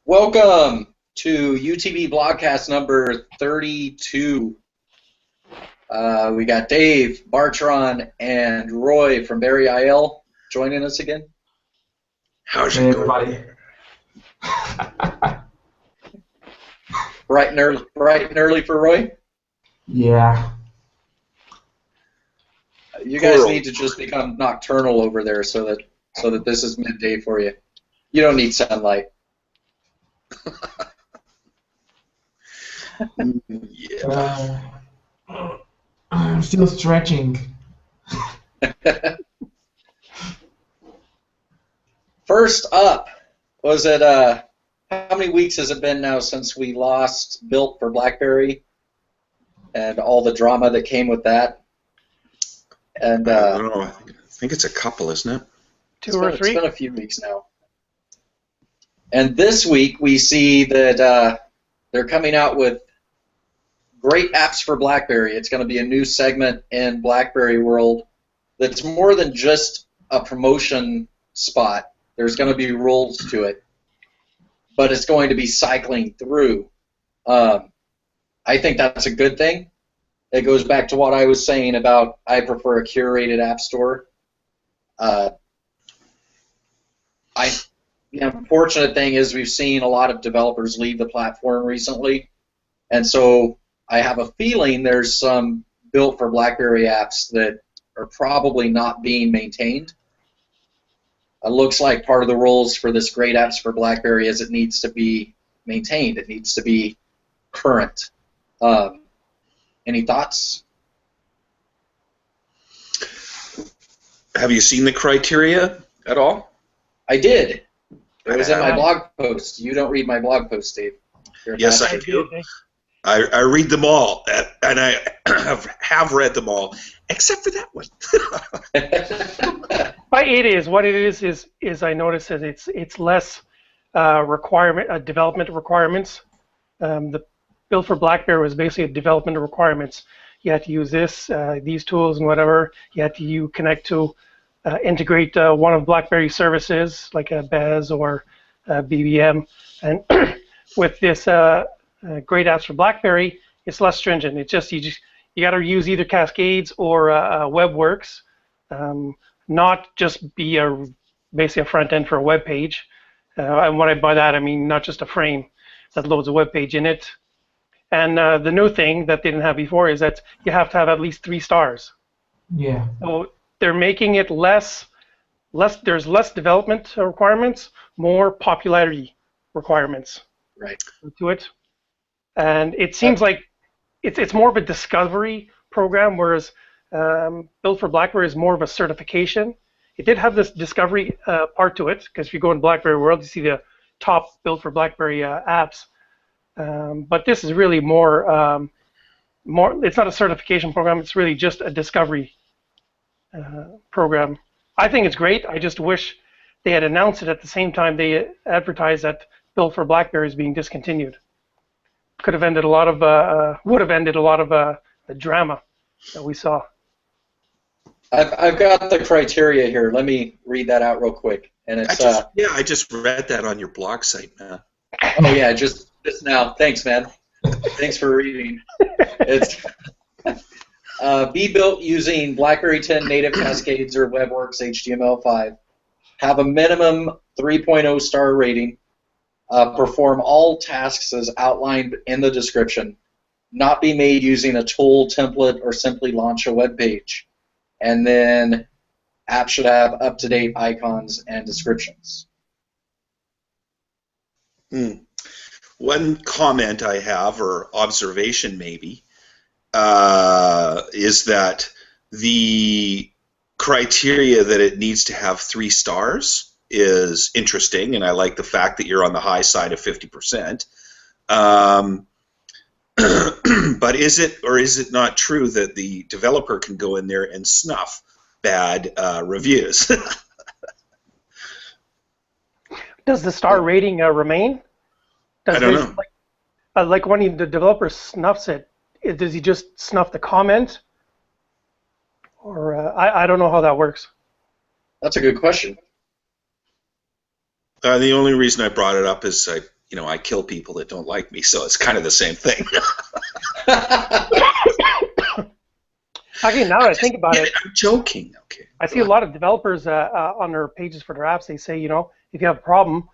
Welcome to UTB Blogcast number 32. We got Dave, Bartron, and Roy from Barry IL joining us again. How's Hey, it going? everybody. Bright and early for Roy? Yeah. You guys Coral. need to just become nocturnal over there so that this is midday for you. You don't need sunlight. Yeah. I'm still stretching. First up, was it how many weeks has it been now since we lost Built for BlackBerry and all the drama that came with that? And I don't know. I think it's a couple, isn't it? Two or three? It's been a few weeks now. And this week we see that they're coming out with great apps for BlackBerry. It's going to be a new segment in BlackBerry world that's more than just a promotion spot. There's going to be rules to it, but it's going to be cycling through. I think that's a good thing. It goes back to what I was saying about I prefer a curated app store. The unfortunate thing is we've seen a lot of developers leave the platform recently, and so I have a feeling there's some Built for BlackBerry apps that are probably not being maintained. It looks like part of the rules for this great apps for BlackBerry is it needs to be maintained. It needs to be current. Any thoughts? Have you seen the criteria at all? I did. It was in my blog post. You don't read my blog post, Dave. Yes, I do. I read them all, and I have read them all, except for that one. What it is I noticed that it's less development requirements. The Built for BlackBerry was basically a development requirements. You had to use these tools and whatever. You had to connect to integrate one of BlackBerry's services like a Bez or BBM, and with this great apps for BlackBerry, it's less stringent. It's just you got to use either Cascades or WebWorks, not just be basically a front end for a web page. And what I by that I mean not just a frame that loads a web page in it. And the new thing that they didn't have before is that you have to have at least 3 stars. Yeah. So they're making it less. There's less development requirements, more popularity requirements. Right. To it. And it seems like it's more of a discovery program, whereas Built for BlackBerry is more of a certification. It did have this discovery part to it, because if you go in BlackBerry World, you see the top Built for BlackBerry apps. But this is really more. It's not a certification program. It's really just a discovery program. I think it's great. I just wish they had announced it at the same time they advertised that Built for BlackBerry is being discontinued. Would have ended a lot of the drama that we saw. I've got the criteria here. Let me read that out real quick. And it's I just read that on your blog site, man. Oh yeah, just now. Thanks, man. Thanks for reading. It's be built using BlackBerry 10 native Cascades or WebWorks HTML5. Have a minimum 3.0 star rating. Perform all tasks as outlined in the description. Not be made using a tool, template, or simply launch a web page. And then app should have up-to-date icons and descriptions. One comment I have, or observation maybe, is that the criteria that it needs to have 3 stars is interesting, and I like the fact that you're on the high side of 50%. But is it not true that the developer can go in there and snuff bad reviews? Does the star rating remain? I don't know. Like when the developer snuffs it, does he just snuff the comment? Or I don't know how that works. That's a good question. The only reason I brought it up is I kill people that don't like me, so it's kind of the same thing. Actually, now that I think about it, I'm joking. Okay. I see a lot of developers on their pages for their apps. They say, if you have a problem,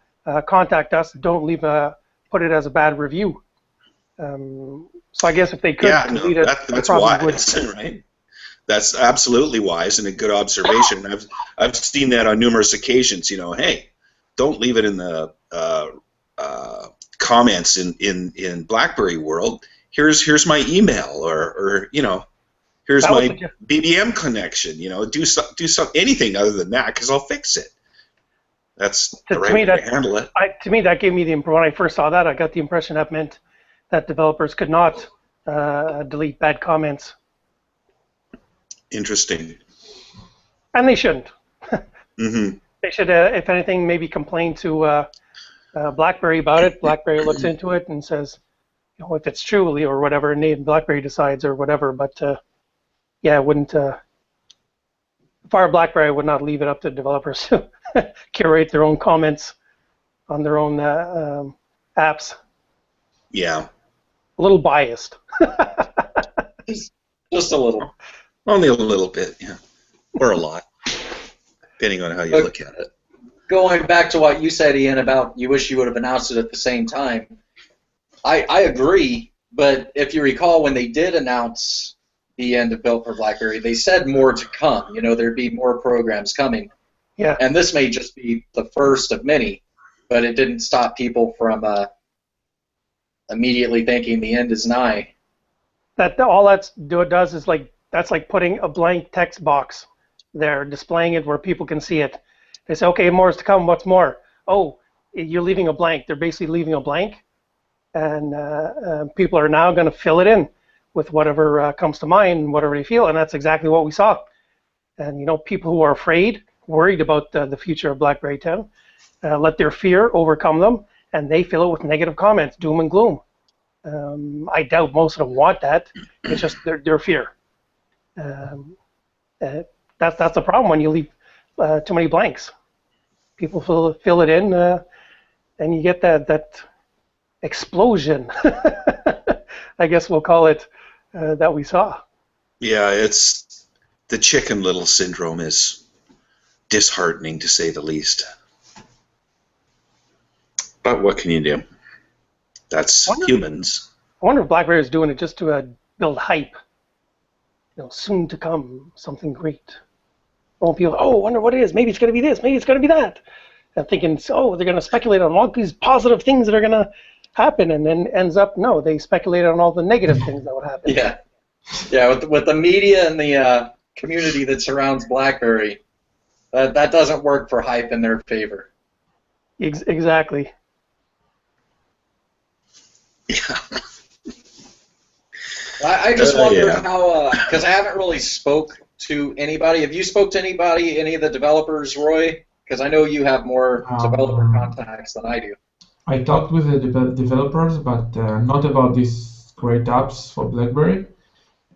contact us. Don't put it as a bad review. So I guess if they could delete it, that's probably wise, would. right? That's absolutely wise and a good observation. I've seen that on numerous occasions. Hey, don't leave it in the comments in BlackBerry world. Here's my email, or here's my BBM connection. Do anything other than that, because I'll fix it. That's the right way to handle it. To me, that gave me when I first saw that, I got the impression that meant that developers could not delete bad comments. Interesting. And they shouldn't. Mm-hmm. They should, if anything, maybe complain to BlackBerry about it. BlackBerry looks into it and says, if it's true or whatever, and BlackBerry decides or whatever. But yeah, it wouldn't. If I were BlackBerry, I would not leave it up to developers to curate their own comments on their own apps. Yeah. A little biased. Just a little. Only a little bit, yeah. Or a lot, depending on how you look at it. Going back to what you said, Ian, about you wish you would have announced it at the same time, I agree, but if you recall, when they did announce the end of Built for BlackBerry, they said more to come. There'd be more programs coming. Yeah. And this may just be the first of many, but it didn't stop people from immediately thinking the end is nigh. All it does is that's like putting a blank text box there, displaying it where people can see it. They say, okay, more is to come. What's more? Oh, you're leaving a blank. They're basically leaving a blank, and people are now going to fill it in with whatever comes to mind, whatever they feel, and that's exactly what we saw. And people who are afraid, worried about the future of BlackBerry 10, let their fear overcome them, and they fill it with negative comments, doom and gloom. I doubt most of them want that. It's just their fear. That's the problem when you leave too many blanks. People fill it in, and you get that explosion, I guess we'll call it, that we saw. Yeah, it's the Chicken Little syndrome is disheartening, to say the least. But what can you do? That's humans. I wonder if BlackBerry is doing it just to build hype. Soon to come, something great. People, I wonder what it is. Maybe it's going to be this. Maybe it's going to be that. And thinking, they're going to speculate on all these positive things that are going to happen, and then ends up, no, they speculate on all the negative things that would happen. Yeah. With the media and the community that surrounds BlackBerry, that doesn't work for hype in their favor. Exactly. Yeah. I just wonder how, because I haven't really spoke to anybody. Have you spoke to anybody, any of the developers, Roy? Because I know you have more developer contacts than I do. I talked with the developers, but not about these great apps for BlackBerry.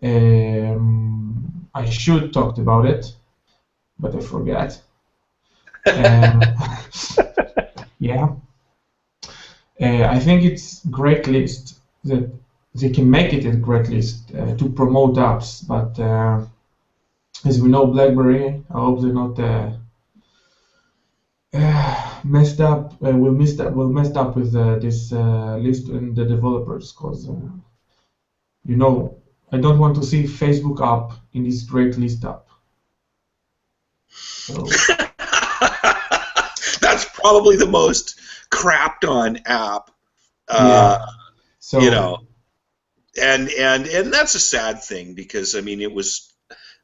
I should talk about it, but I forgot. Yeah. I think it's great list that they can make it a great list to promote apps, but as we know, BlackBerry, I hope they're not messed up. Will messed up with this list and the developers, because I don't want to see Facebook app in this great list app. So. That's probably the most crapped on app. And that's a sad thing, because it was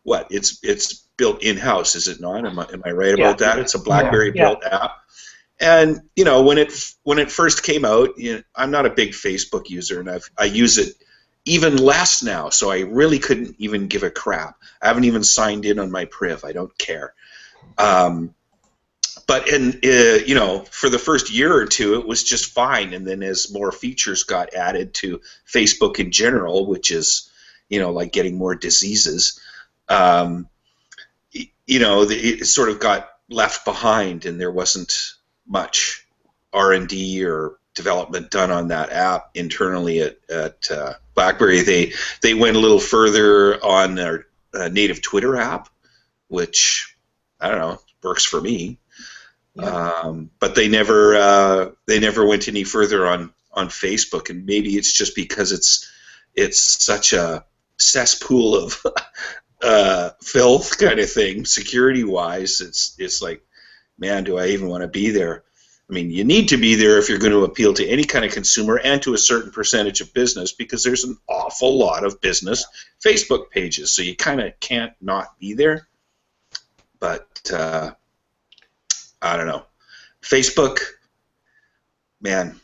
it's built in house, is it not? Am I right about that? It's a BlackBerry built app. And when it first came out, I'm not a big Facebook user, and I use it even less now, so I really couldn't even give a crap. I haven't even signed in on my Priv. I don't care. But for the first year or two, it was just fine. And then as more features got added to Facebook in general, which is, like getting more diseases, it sort of got left behind, and there wasn't much R&D or development done on that app internally at BlackBerry. They went a little further on their native Twitter app, which I don't know, works for me. Yeah. But they never went any further on Facebook, and maybe it's just because it's such a cesspool of filth kind of thing, security-wise. It's like, man, do I even want to be there? I mean, you need to be there if you're going to appeal to any kind of consumer and to a certain percentage of business, because there's an awful lot of business Facebook pages, so you kind of can't not be there. But I don't know. Facebook, man,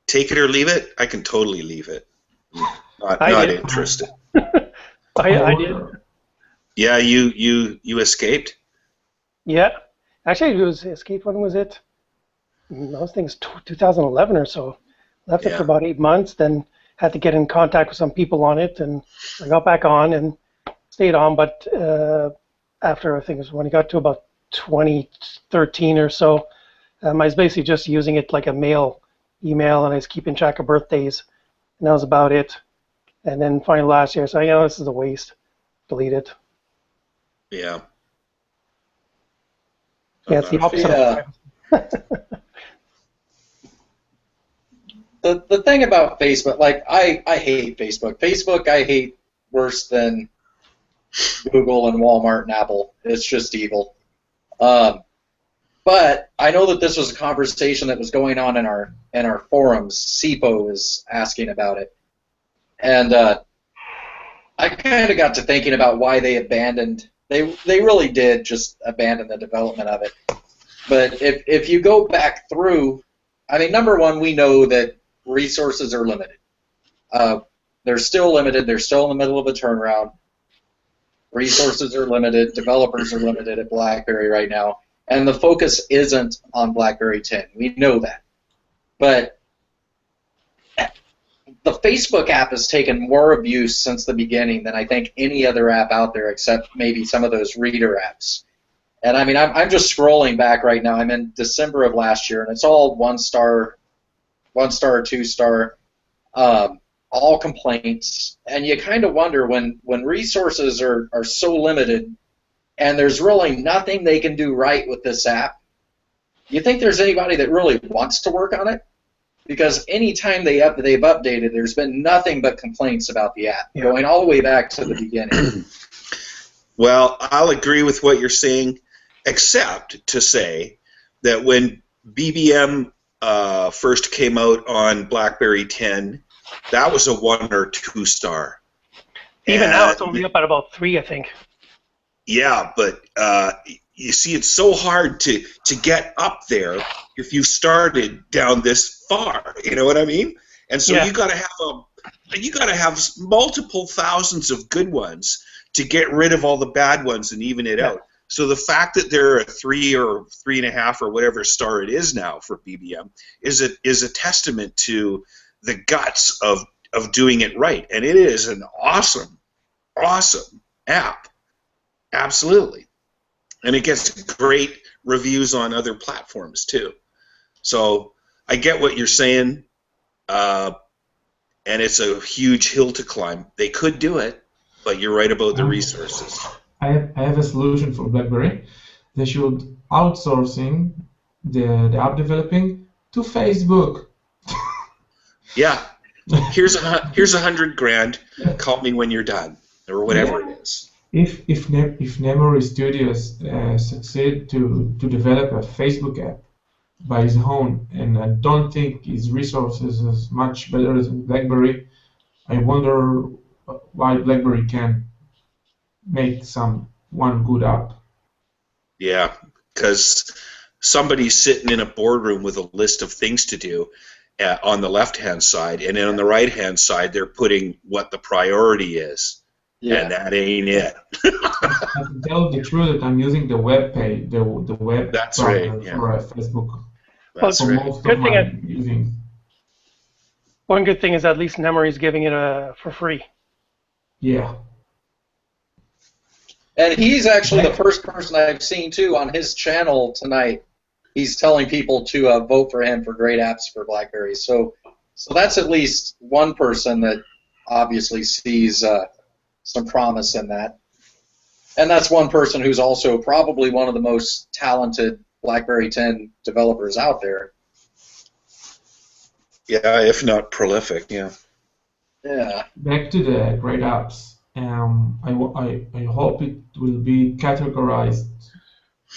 take it or leave it. I can totally leave it. Not interested. I did. Yeah, you escaped? Yeah. Actually, it was escaped. When was it? Those things, 2011 or so. Left it for about 8 months, then had to get in contact with some people on it, and I got back on and stayed on. But after, I think it was when it got to about 2013 or so, I was basically just using it like a email, and I was keeping track of birthdays, and that was about it. And then finally last year, I said, this is a waste. Delete it. Yeah. Yeah, it's the opposite. The thing about Facebook, like I hate Facebook. Facebook I hate worse than Google and Walmart and Apple. It's just evil. But I know that this was a conversation that was going on in our forums. SIPO was asking about it, and I kind of got to thinking about why they abandoned. They really did just abandon the development of it. But if you go back through, I mean, number one, we know that resources are limited. They're still limited. They're still in the middle of a turnaround. Resources are limited. Developers are limited at BlackBerry right now. And the focus isn't on BlackBerry 10. We know that. But the Facebook app has taken more abuse since the beginning than I think any other app out there, except maybe some of those reader apps. And I mean, I'm just scrolling back right now. I'm in December of last year, and it's all 1-star, 2-star, all complaints. And you kind of wonder when resources are so limited and there's really nothing they can do right with this app, you think there's anybody that really wants to work on it? Because any time they've updated, there's been nothing but complaints about the app, going all the way back to the beginning. Well, I'll agree with what you're saying, except to say that when BBM first came out on BlackBerry 10, that was a 1 or 2-star. Even now, it's only up at about 3, I think. Yeah, but you see, it's so hard to get up there if you started down this far. You know what I mean? And so you got to have multiple thousands of good ones to get rid of all the bad ones and even it out. So the fact that they're a 3 or 3.5 or whatever star it is now for BBM is a testament to the guts of doing it right. And it is an awesome app. Absolutely. And it gets great reviews on other platforms too. So I get what you're saying, and it's a huge hill to climb. They could do it, but you're right about the resources. I have a solution for BlackBerry. They should outsourcing the app developing to Facebook. Yeah. Here's $100,000. Call me when you're done, or whatever it is. If Nemory Studios succeed to develop a Facebook app by his own, and I don't think his resources is much better than BlackBerry, I wonder why BlackBerry can make one good app. Yeah, because somebody's sitting in a boardroom with a list of things to do on the left-hand side, and then on the right-hand side they're putting what the priority is. Yeah. And that ain't it. I can tell the truth that I'm using the web page, the web That's right, for Facebook. That's for right. most of my using. One good thing is at least Nemory is giving it for free. Yeah. And he's actually the first person I've seen too on his channel tonight he's telling people to vote for him for great apps for BlackBerry. So that's at least one person that obviously sees some promise in that. And that's one person who's also probably one of the most talented BlackBerry 10 developers out there. Yeah, if not prolific, yeah. Yeah. Back to the great apps. I hope it will be categorized.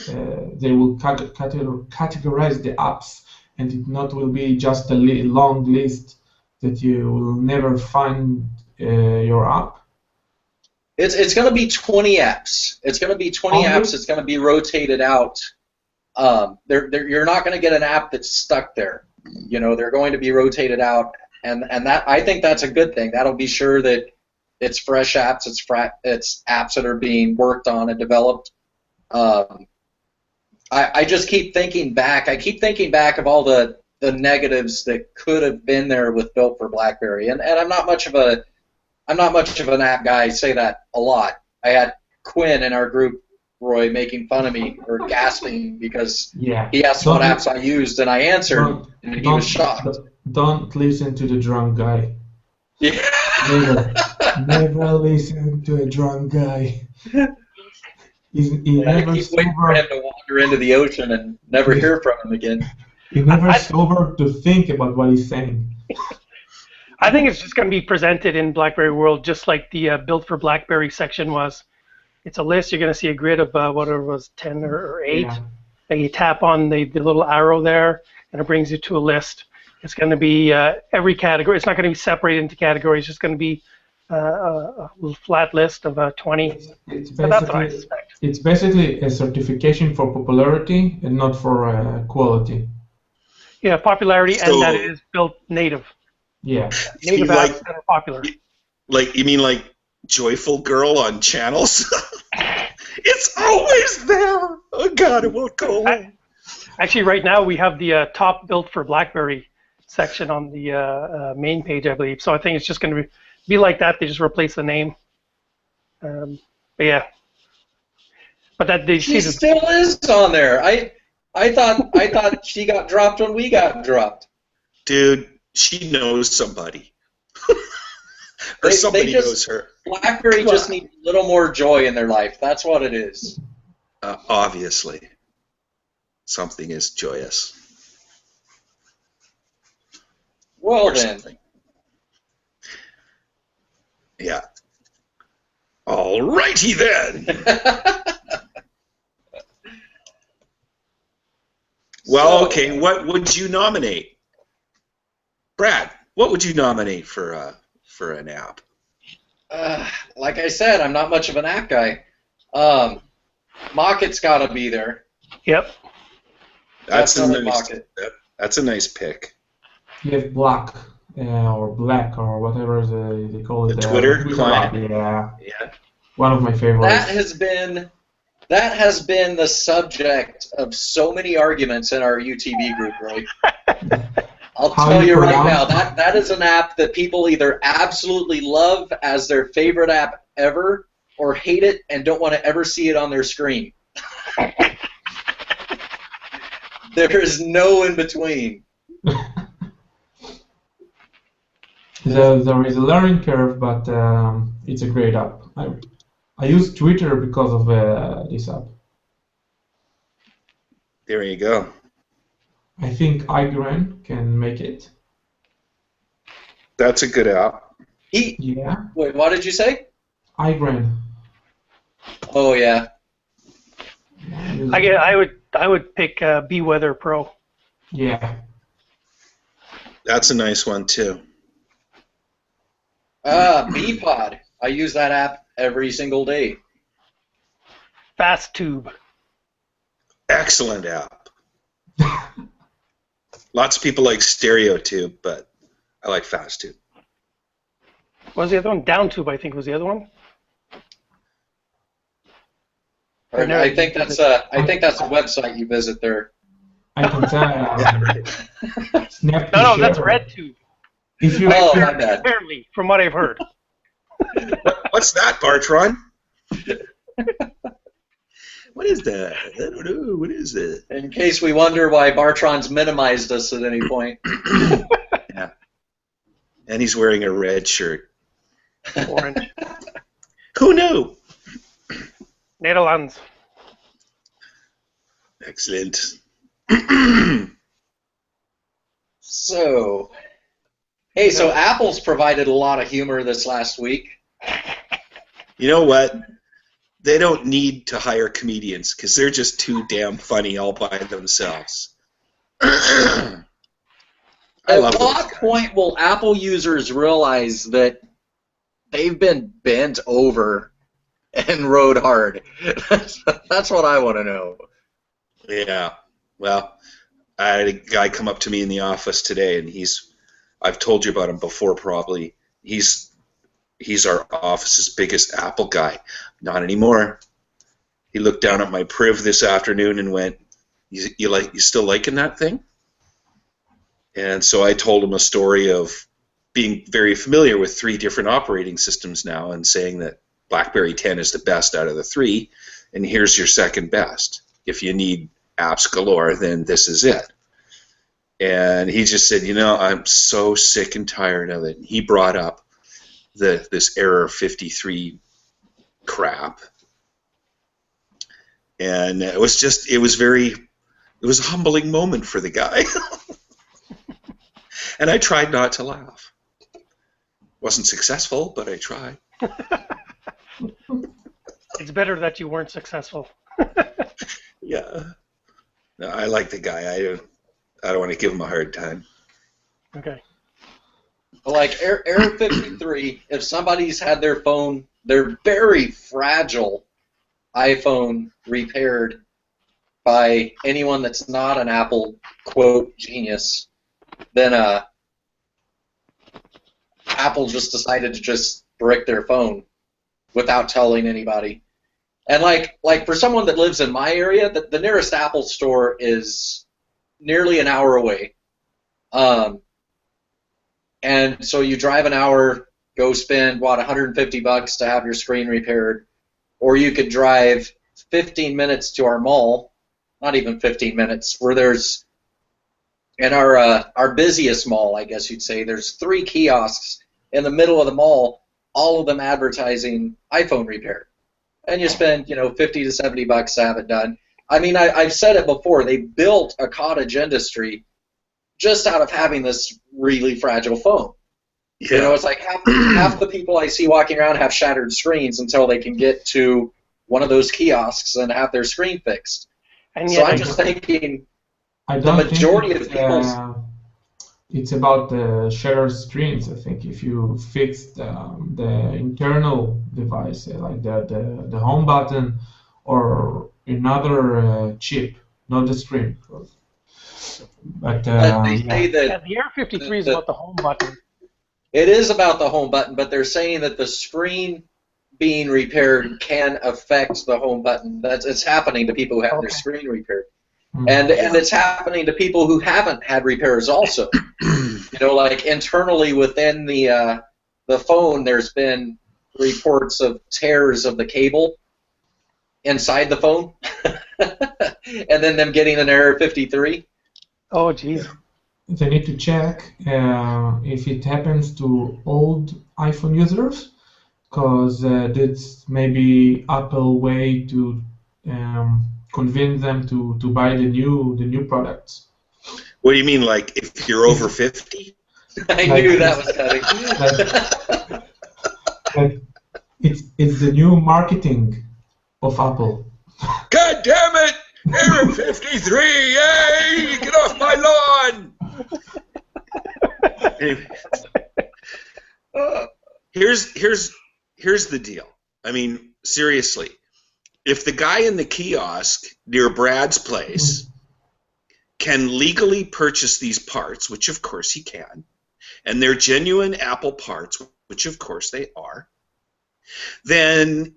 They will categorize the apps, and it not will be just a long list that you will never find your app. It's going to be 20 apps. It's going to be 20 apps. It's going to be rotated out. You're not going to get an app that's stuck there. You know, they're going to be rotated out, and that, I think that's a good thing. That'll be sure that it's fresh apps. It's apps that are being worked on and developed. I just keep thinking back. I keep thinking back of all the negatives that could have been there with Built for BlackBerry, and I'm not much of an app guy. I say that a lot. I had Quinn in our group, Roy, making fun of me or gasping because he asked what apps I used, and I answered, and he was shocked. Don't listen to the drunk guy. Yeah. Never listen to a drunk guy. He never I keep waiting for him to wander into the ocean and never hear from him again. He's never sober to think about what he's saying. I think it's just going to be presented in BlackBerry World just like the Built for BlackBerry section was. It's a list. You're going to see a grid of whatever it was, 10 or 8. Yeah. And you tap on the little arrow there, and it brings you to a list. It's going to be every category. It's not going to be separated into categories. It's just going to be a flat list of 20. It's that's what I suspect. It's basically a certification for popularity and not for quality. Yeah, popularity, and that it is built native. Yeah. Native apps that are popular. You mean like Joyful Girl on channels? It's always there. Oh God, it won't go away. Actually, right now we have the top Built for BlackBerry section on the main page, I believe. So I think it's just going to be like that. They just replace the name. But yeah. But that they she still is on there. I thought she got dropped when we got dropped. Dude, she knows somebody. Or somebody knows her. BlackBerry just needs a little more joy in their life. That's what it is. Obviously. Something is joyous. Well, or then. Something. Yeah. All righty then. Well, okay. What would you nominate, Brad? What would you nominate for an app? Like I said, I'm not much of an app guy. Mocket's got to be there. Yep. That's a nice pick. You have Black or Black or whatever they call it. The Twitter client. Yeah. One of my favorites. That has been the subject of so many arguments in our UTB group, right? I'll tell you right now, that is an app that people either absolutely love as their favorite app ever, or hate it and don't want to ever see it on their screen. There is no in between. There is a learning curve, but it's a great app. I use Twitter because of this app. There you go. I think iGran can make it. That's a good app. Yeah. Wait, what did you say? iGran. Oh yeah. I would pick BeWeather Pro. Yeah. That's a nice one too. BPod. I use that app every single day. FastTube. Excellent app. Lots of people like StereoTube, but I like FastTube. What was the other one? DownTube, I think, was the other one. I think that's a website you visit there. I can tell. No, that's RedTube. If you my bad. Apparently, from what I've heard. What's that, Bartron? What is that? I don't know. What is that? In case we wonder why Bartron's minimized us at any point. Yeah. And he's wearing a red shirt. Orange. Who knew? Netherlands. Excellent. So, hey, so Apple's provided a lot of humor this last week. You know what? They don't need to hire comedians because they're just too damn funny all by themselves. At what point will Apple users realize that they've been bent over and rode hard? That's what I want to know. Yeah. Well, I had a guy come up to me in the office today, and I've told you about him before probably. He's our office's biggest Apple guy. Not anymore. He looked down at my Priv this afternoon and went, you still liking that thing? And so I told him a story of being very familiar with 3 different operating systems now and saying that BlackBerry 10 is the best out of the 3, and here's your second best. If you need apps galore, then this is it. And he just said, I'm so sick and tired of it. He brought up this Error 53 crap. And it was a humbling moment for the guy. And I tried not to laugh. Wasn't successful, but I tried. It's better that you weren't successful. Yeah. No, I like the guy. I don't want to give him a hard time. Okay. Like Error 53, if somebody's had their very fragile iPhone repaired by anyone that's not an Apple, quote, genius, then Apple just decided to just brick their phone without telling anybody. And like for someone that lives in my area, the nearest Apple store is nearly an hour away. And so you drive an hour, go spend, $150 to have your screen repaired, or you could drive 15 minutes to our mall, not even 15 minutes, where there's, in our busiest mall, I guess you'd say, there's 3 kiosks in the middle of the mall, all of them advertising iPhone repair. And you spend, $50 to $70 to have it done. I mean, I've said it before, they built a cottage industry just out of having this really fragile phone. Yeah. It's like half the people I see walking around have shattered screens until they can get to one of those kiosks and have their screen fixed. And so I'm just thinking the majority of people... It's about the shattered screens. I think if you fix the internal device, like the home button or another chip, not the screen. But they say that the Air 53 is about the home button. It is about the home button, but they're saying that the screen being repaired can affect the home button. It's happening to people who have their screen repaired. Mm-hmm. And it's happening to people who haven't had repairs also. Like internally within the phone, there's been reports of tears of the cable inside the phone, and then them getting an Error 53. Oh, geez. They need to check if it happens to old iPhone users, because that's maybe Apple way to convince them to buy the new products. What do you mean, like if you're over 50? I knew that was coming. It's the new marketing of Apple. God damn it! Error 53! Yay! Get off my lawn! Anyway, here's the deal. I mean, seriously, if the guy in the kiosk near Brad's place can legally purchase these parts, which of course he can, and they're genuine Apple parts, which of course they are, then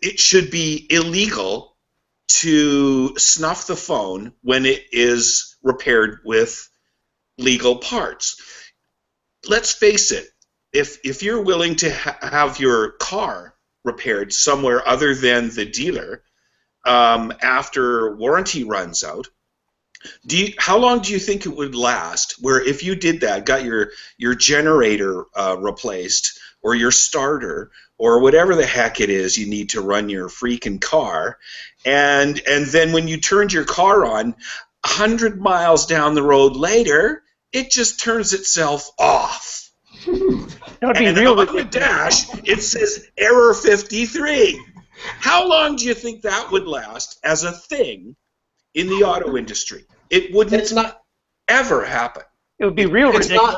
it should be illegal to snuff the phone when it is repaired with legal parts. Let's face it, if you're willing to have your car repaired somewhere other than the dealer, after warranty runs out, how long do you think it would last? Where if you did that, got your generator replaced, or your starter, or whatever the heck it is you need to run your freaking car, and then when you turned your car on, 100 miles down the road later, it just turns itself off. That would be and real on the dash, it says error 53. How long do you think that would last as a thing in the auto industry? It wouldn't ever happen. It would be real ridiculous.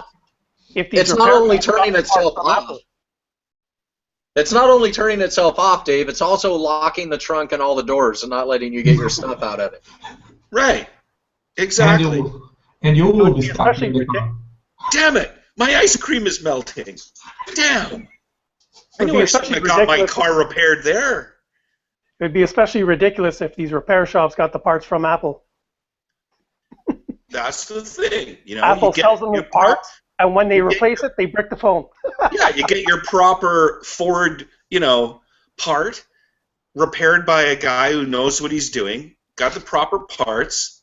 It's not only turning itself off. It's not only turning itself off, Dave. It's also locking the trunk and all the doors and not letting you get your stuff out of it. Right. Exactly. And you will be stuck in the car. Damn it! My ice cream is melting. Damn. I knew I shouldn't have got my car repaired there. It would be especially ridiculous if these repair shops got the parts from Apple. That's the thing. You know, Apple sells them the parts, and when they replace it, they brick the phone. Yeah, you get your proper Ford, part repaired by a guy who knows what he's doing, got the proper parts,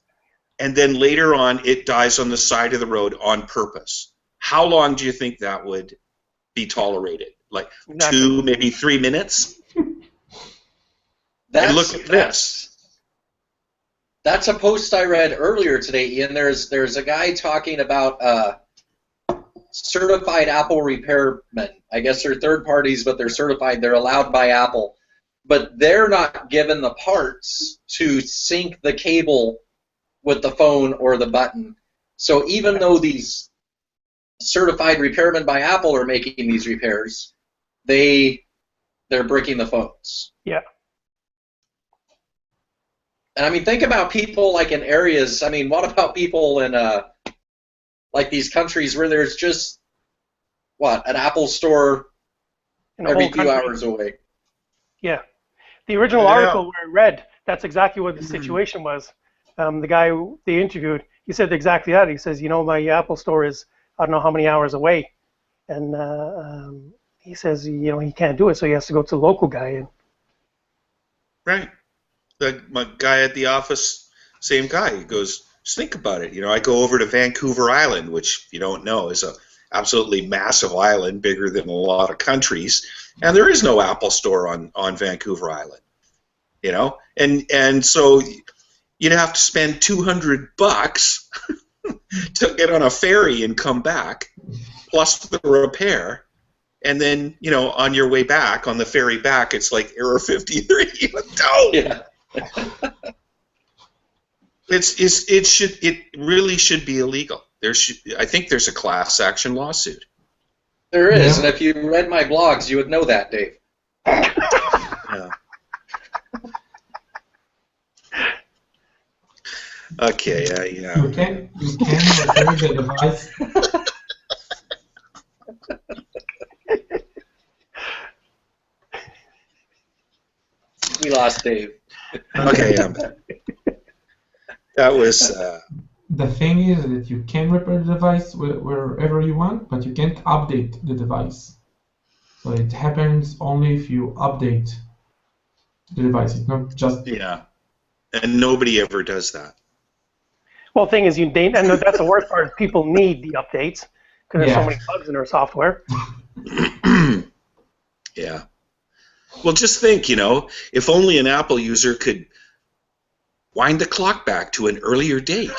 and then later on it dies on the side of the road on purpose. How long do you think that would be tolerated? Like 2, maybe 3 minutes? And look at this. That's a post I read earlier today, Ian. There's a guy talking about certified Apple repairmen. I guess they're third parties, but they're certified. They're allowed by Apple. But they're not given the parts to sync the cable with the phone or the button. So even though these certified repairmen by Apple are making these repairs, they're bricking the phones. Yeah. And I mean, think about people like in areas. I mean, what about people in like these countries where there's just an Apple store every few hours away? Yeah. The original article where I read, that's exactly what the situation was. The guy they interviewed, he said exactly that. He says, my Apple store is I don't know how many hours away, and he says, he can't do it, so he has to go to the local guy. Right. My guy at the office, same guy. He goes, just think about it. I go over to Vancouver Island, which, if you don't know, is a absolutely massive island, bigger than a lot of countries, and there is no Apple store on Vancouver Island. And so you'd have to spend $200 to get on a ferry and come back, plus the repair. And then, on your way back, on the ferry back, it's like error 53. No! Yeah. It really should be illegal. I think there's a class action lawsuit. There is, and if you read my blogs, you would know that, Dave. Yeah. Okay, yeah. You can repair the device. We lost Dave. Okay, that was. The thing is that you can repair the device wherever you want, but you can't update the device. So it happens only if you update the device. It's not just... Yeah, and nobody ever does that. Well, the thing is, and that's the worst part, is people need the updates because there's so many bugs in their software. Yeah. Well, just think, if only an Apple user could wind the clock back to an earlier date.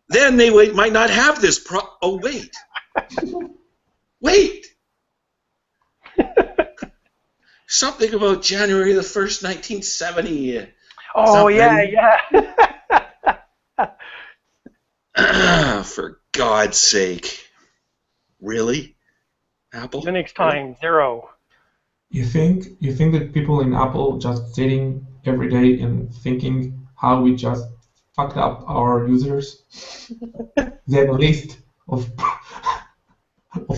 Then they might not have this oh, wait. Wait. Something about January the 1st, 1970. Oh, something. yeah. For God's sake. Really? Apple? Linux time, 0. You think that people in Apple just sitting every day and thinking how we just fucked up our users? They have a list of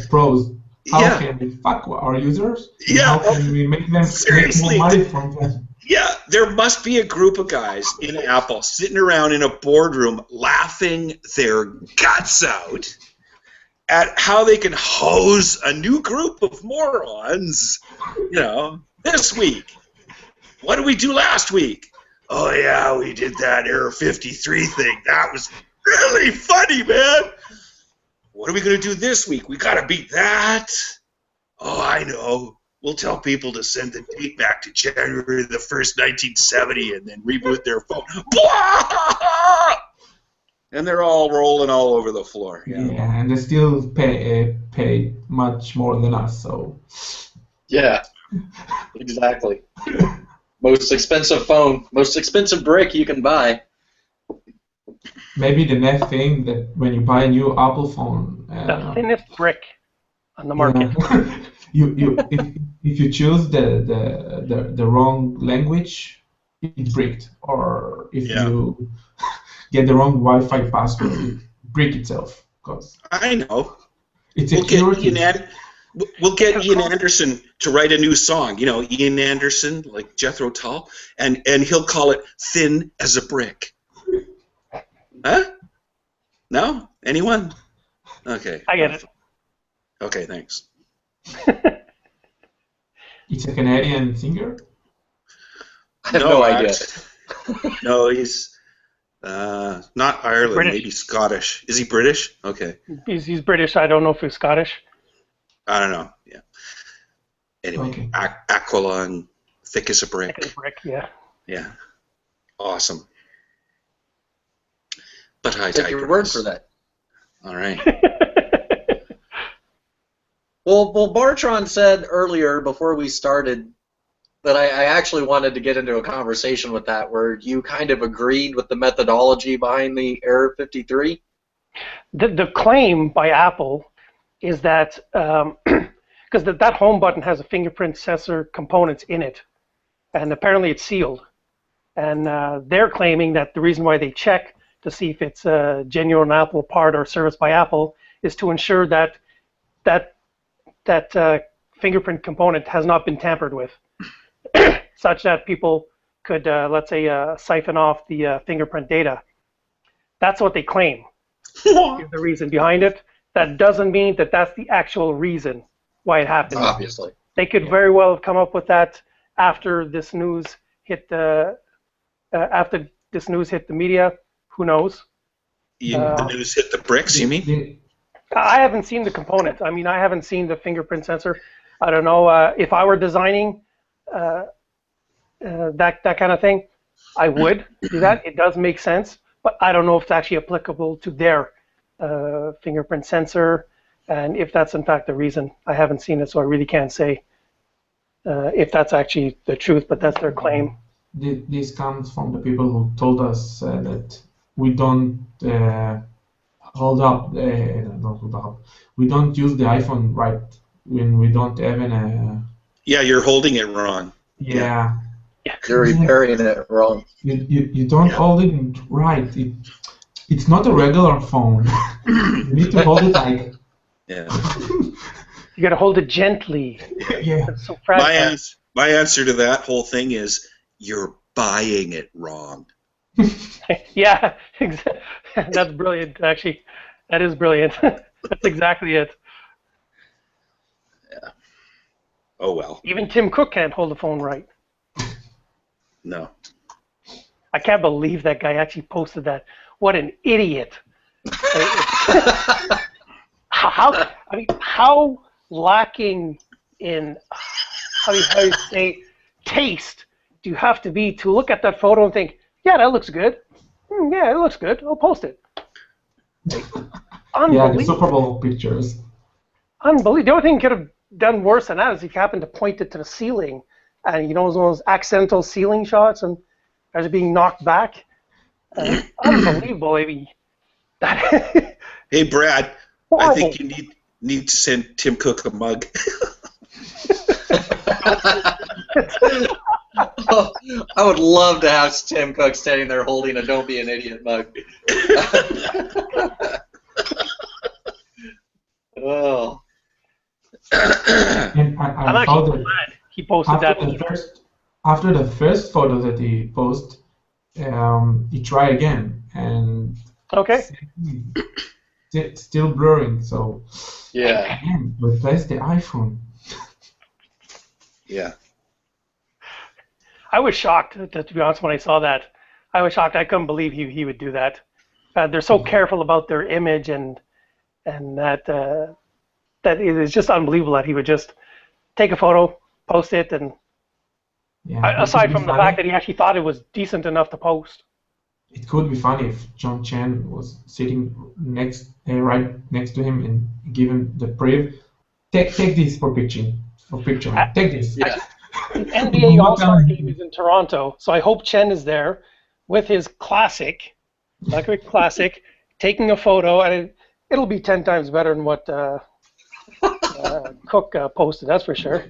pros. How can we fuck our users? Yeah. How can we make them make more money from them? Yeah, there must be a group of guys in Apple sitting around in a boardroom laughing their guts out at how they can hose a new group of morons, this week. what did we do last week? Oh, yeah, we did that Error 53 thing. That was really funny, man. What are we going to do this week? We got to beat that. Oh, I know. We'll tell people to send the date back to January the 1st, 1970, and then reboot their phone. Blah! And they're all rolling all over the floor. Yeah, and they still pay much more than us, so... Yeah, exactly. Most expensive phone, most expensive brick you can buy. Maybe the next thing that when you buy a new Apple phone... the thinnest brick on the market. Yeah. if you choose the wrong language, it's bricked. Or if you get the wrong Wi-Fi password, it brick itself. Cause I know. It's We'll get Ian Anderson to write a new song. You know, Ian Anderson, like Jethro Tull, and he'll call it "Thin as a Brick." Huh? No? Anyone? Okay. I get it. Okay, thanks. It's a Canadian singer? I have no idea. No, he's not Ireland, British. maybe Scottish. Is he British? Okay. He's British. I don't know if he's Scottish. I don't know. Yeah. Anyway, Okay. Aquila and Thick as a Brick. Thick as a brick, yeah. Yeah. Awesome. But I Take your word for that. All right. Well, Bartron said earlier before we started that I actually wanted to get into a conversation with that where you kind of agreed with the methodology behind the Error 53. The claim by Apple is that because that home button has a fingerprint sensor components in it, and apparently it's sealed. And they're claiming that the reason why they check to see if it's a genuine Apple part or service by Apple is to ensure that fingerprint component has not been tampered with, such that people could, let's say, siphon off the fingerprint data. That's what they claim is the reason behind it. That doesn't mean that that's the actual reason why it happened. Obviously. They could very well have come up with that after this news hit the media. Who knows? The news hit the bricks, you mean? I haven't seen the component. I mean, I haven't seen the fingerprint sensor. I don't know if I were designing that kind of thing, I would do that. It does make sense, but I don't know if it's actually applicable to their fingerprint sensor, and if that's in fact the reason. I haven't seen it, so I really can't say if that's actually the truth, but that's their claim. This comes from the people who told us that we don't hold up. We don't use the iPhone right when we don't have an. Yeah, you're holding it wrong. Yeah. You're repairing it wrong. You don't hold it right. It's not a regular phone. You need to hold it like. Yeah. You got to hold it gently. Yeah. It's so fragile. My answer to that whole thing is you're buying it wrong. Yeah, that's brilliant. Actually, that is brilliant. That's exactly it. Yeah. Oh well. Even Tim Cook can't hold the phone right. No. I can't believe that guy actually posted that. What an idiot! How lacking in how do you say taste do you have to be to look at that photo and think, yeah, that looks good. Yeah, it looks good. I'll post it. Yeah, the Super Bowl pictures. Unbelievable. The only thing he could have done worse than that is he happened to point it to the ceiling, and you know those accidental ceiling shots, and as it being knocked back. Unbelievable, maybe. Hey, Brad. Horrible. I think you need to send Tim Cook a mug. I would love to have Tim Cook standing there holding a "Don't be an idiot" mug. Oh. And I'm I thought actually glad he posted that. After the first photo that he posted, he tried again, and Okay. Still blurring. So Yeah. again, replace the iPhone. Yeah. I was shocked, to be honest, when I saw that. I was shocked. I couldn't believe he would do that. They're so careful about their image, and that that it is just unbelievable that he would just take a photo, post it, and aside from the fact that he actually thought it was decent enough to post. It could be funny if John Chen was sitting right next to him and give him the brief. Take this for picture. Take this. Yeah. The NBA All-Star Game is in Toronto, so I hope Chen is there with his classic, BlackBerry Classic, taking a photo, and it'll be 10 times better than what Cook posted. That's for sure.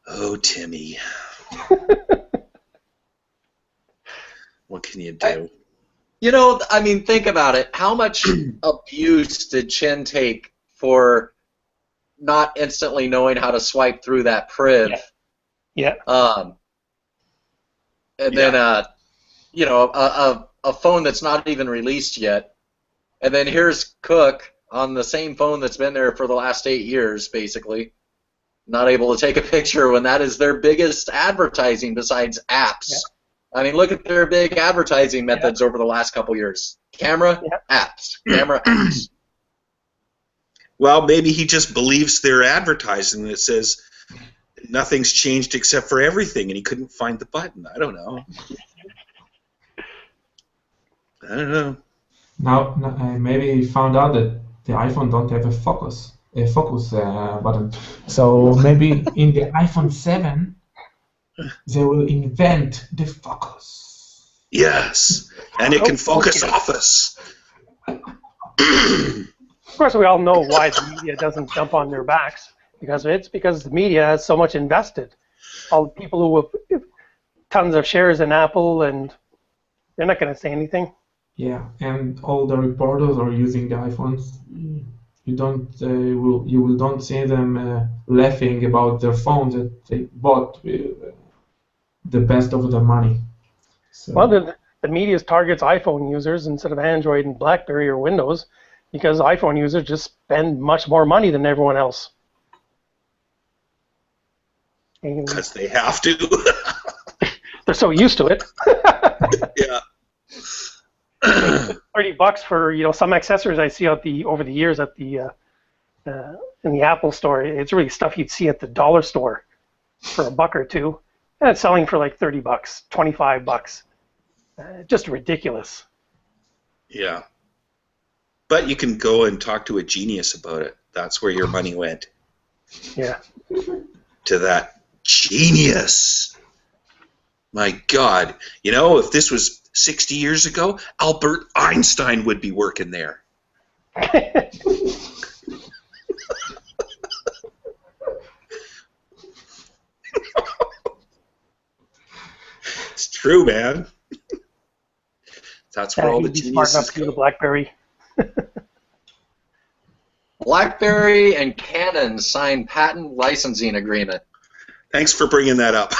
Oh, Timmy. What can you do? I mean, think about it. How much abuse did Chen take for not instantly knowing how to swipe through that priv? Yeah. And then, a phone that's not even released yet. And then here's Cook on the same phone that's been there for the last 8 years, basically, not able to take a picture when that is their biggest advertising besides apps. Yeah. I mean, look at their big advertising methods over the last couple years. Camera, apps. Camera, apps. Well, maybe he just believes their advertising that says nothing's changed except for everything, and he couldn't find the button. I don't know. Now, maybe he found out that the iPhone don't have a focus button. So maybe in the iPhone 7, they will invent the focus. Yes, and it can focus Office. Of course, we all know why the media doesn't jump on their backs, because the media has so much invested. All the people who have tons of shares in Apple, and they're not going to say anything. Yeah, and all the reporters are using the iPhones. You will don't see them laughing about their phones that they bought the best of their money. So. Well, the media targets iPhone users instead of Android and BlackBerry or Windows, because iPhone users just spend much more money than everyone else. Because they have to. They're so used to it. Yeah. $30 for some accessories I see over the years at the in the Apple store. It's really stuff you'd see at the dollar store for $1 or $2, and it's selling for like $30, $25. Just ridiculous. Yeah. But you can go and talk to a genius about it. That's where your money went. Yeah. To that genius. My God. If this was 60 years ago, Albert Einstein would be working there. It's true, man. That's where all the geniuses go. The BlackBerry. BlackBerry and Canon signed patent licensing agreement. Thanks for bringing that up.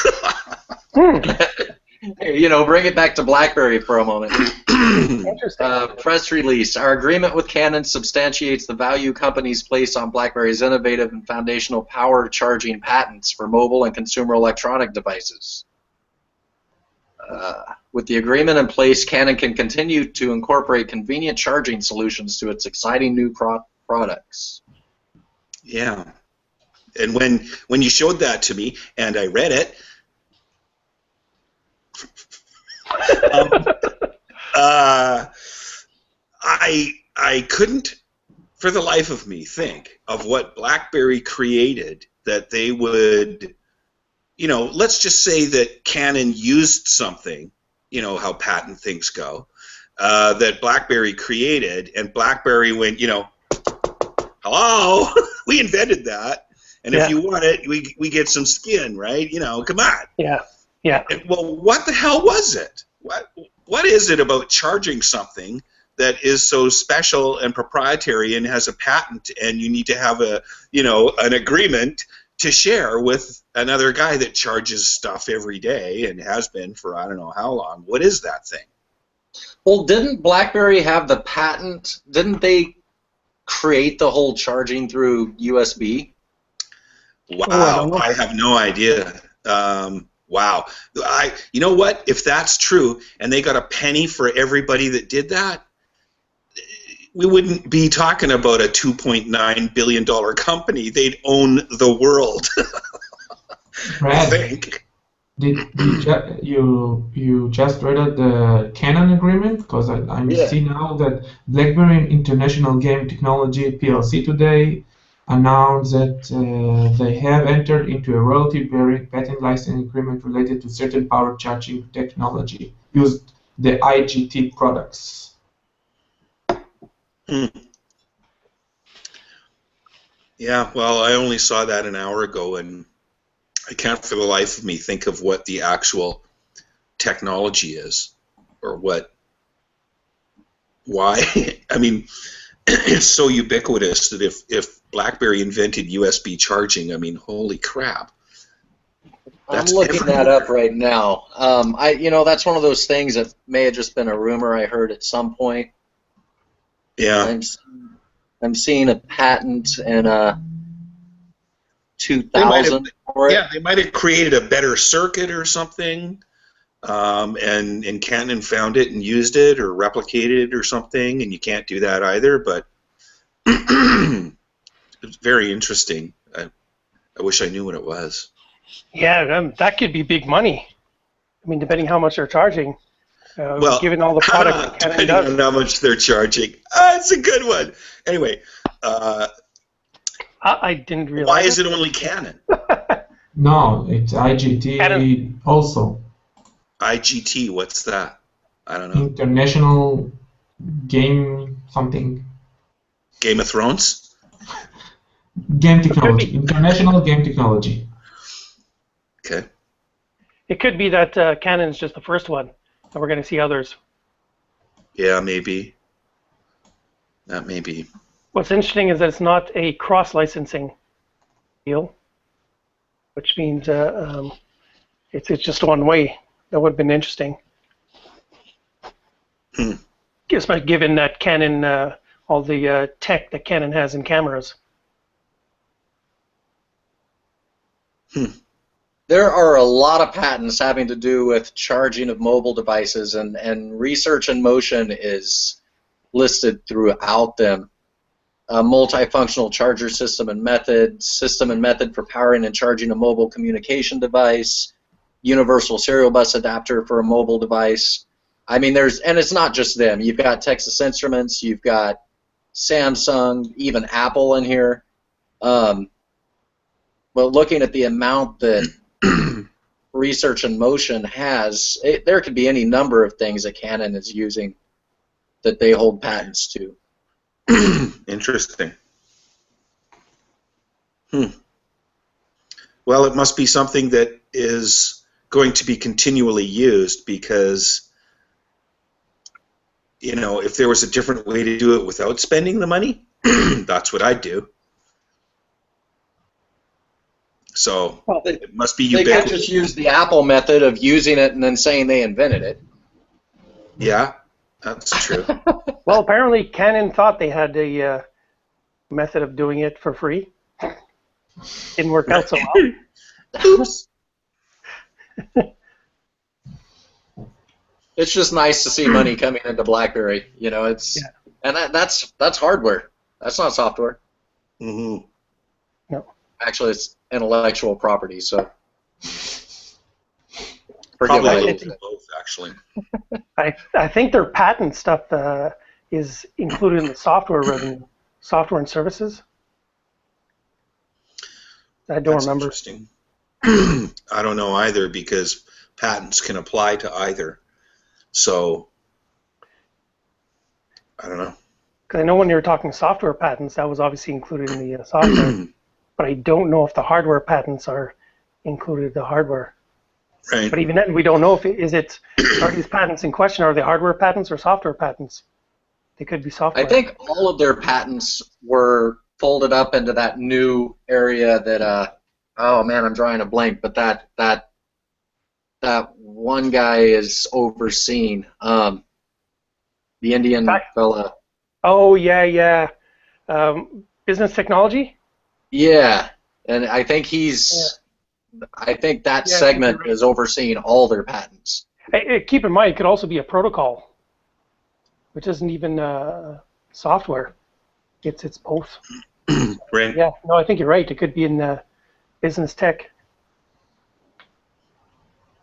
Bring it back to BlackBerry for a moment. Interesting. Press release. Our agreement with Canon substantiates the value companies place on BlackBerry's innovative and foundational power charging patents for mobile and consumer electronic devices. With the agreement in place, Canon can continue to incorporate convenient charging solutions to its exciting new products. Yeah. And when you showed that to me and I read it, I couldn't for the life of me think of what BlackBerry created that they would, let's just say that Canon used something, how patent things go, that BlackBerry created, and BlackBerry went, hello, we invented that, and if you want it, we get some skin, right? Come on. Yeah. Yeah. And, well, what the hell was it? What is it about charging something that is so special and proprietary and has a patent, and you need to have an agreement to share with another guy that charges stuff every day and has been for I don't know how long? What is that thing? Well, didn't BlackBerry have the patent? Didn't they create the whole charging through USB? Wow, I have no idea. Wow. You know what? If that's true, and they got a penny for everybody that did that, we wouldn't be talking about a $2.9 billion company. They'd own the world. Brad, I think. Did you just read the Canon agreement? Because I see now that BlackBerry International Game Technology PLC today announced that they have entered into a royalty-bearing patent licensing agreement related to certain power charging technology used the IGT products. Yeah, well, I only saw that an hour ago, and I can't for the life of me think of what the actual technology is, or why. I mean, it's so ubiquitous that if BlackBerry invented USB charging, I mean, holy crap. I'm looking that up right now. That's one of those things that may have just been a rumor I heard at some point. Yeah. I'm seeing a patent in 2000 for it. Yeah, they might have created a better circuit or something, and Canon found it and used it or replicated it or something, and you can't do that either, but it's very interesting. I wish I knew what it was. Yeah, that could be big money. I mean, depending how much they're charging. Given all the products that Canon depending does. on how much they're charging. It's a good one. Anyway, I didn't realize. Why is it only Canon? No, it's IGT Canon. Also. IGT, what's that? I don't know. International Game something. Game of Thrones? Game Technology. International Game Technology. Okay. It could be that Canon's just the first one, and we're going to see others. Yeah, maybe. That may be. What's interesting is that it's not a cross-licensing deal, which means it's just one way. That would have been interesting. Especially given that Canon, all the tech that Canon has in cameras. There are a lot of patents having to do with charging of mobile devices, and research in motion is listed throughout them. Multifunctional charger system and method for powering and charging a mobile communication device, universal serial bus adapter for a mobile device. I mean, and it's not just them. You've got Texas Instruments, you've got Samsung, even Apple in here. But looking at the amount that research in motion has, there could be any number of things that Canon is using that they hold patents to. Interesting. Well, it must be something that is going to be continually used because, you know, if there was a different way to do it without spending the money, that's what I'd do. So it must be ubiquitous. They could just use the Apple method of using it and then saying they invented it. Yeah, that's true. Well, apparently Canon thought they had a method of doing it for free. Didn't work out so well. Oops. It's just nice to see money coming into BlackBerry. You know, and that's hardware. That's not software. Mm-hmm. No. Actually, it's intellectual property. So. Probably a little bit of both, actually. I think their patent stuff is included in the software revenue, software and services. I don't remember. Interesting. I don't know either because patents can apply to either. So, I don't know. Because I know when you were talking software patents, that was obviously included in the software. But I don't know if the hardware patents are included in the hardware. Right. But even then, we don't know if are these patents in question, are they hardware patents or software patents? They could be software. I think all of their patents were folded up into that new area that, oh man, I'm drawing a blank, but that one guy is overseeing, the Indian fella. Oh, yeah. Business technology? Yeah. and I think I think that segment is overseeing all their patents. Hey, keep in mind, it could also be a protocol, which isn't even software. It's both. Right. Yeah, no, I think you're right. It could be in business tech.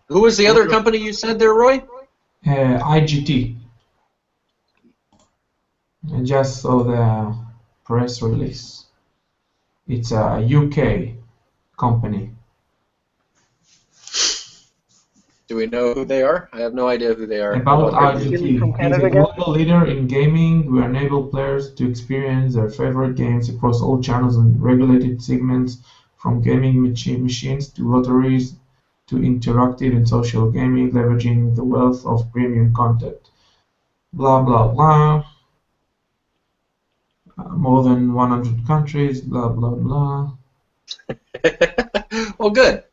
Who was the other company you said there, Roy? IGT. I just saw the press release. It's a UK company. Do we know who they are? I have no idea who they are. About IGT, From it's Canada a global leader in gaming. We enable players to experience their favorite games across all channels and regulated segments, from gaming machines to lotteries to interactive and social gaming, leveraging the wealth of premium content. Blah, blah, blah. More than 100 countries, blah, blah, blah. Well, good.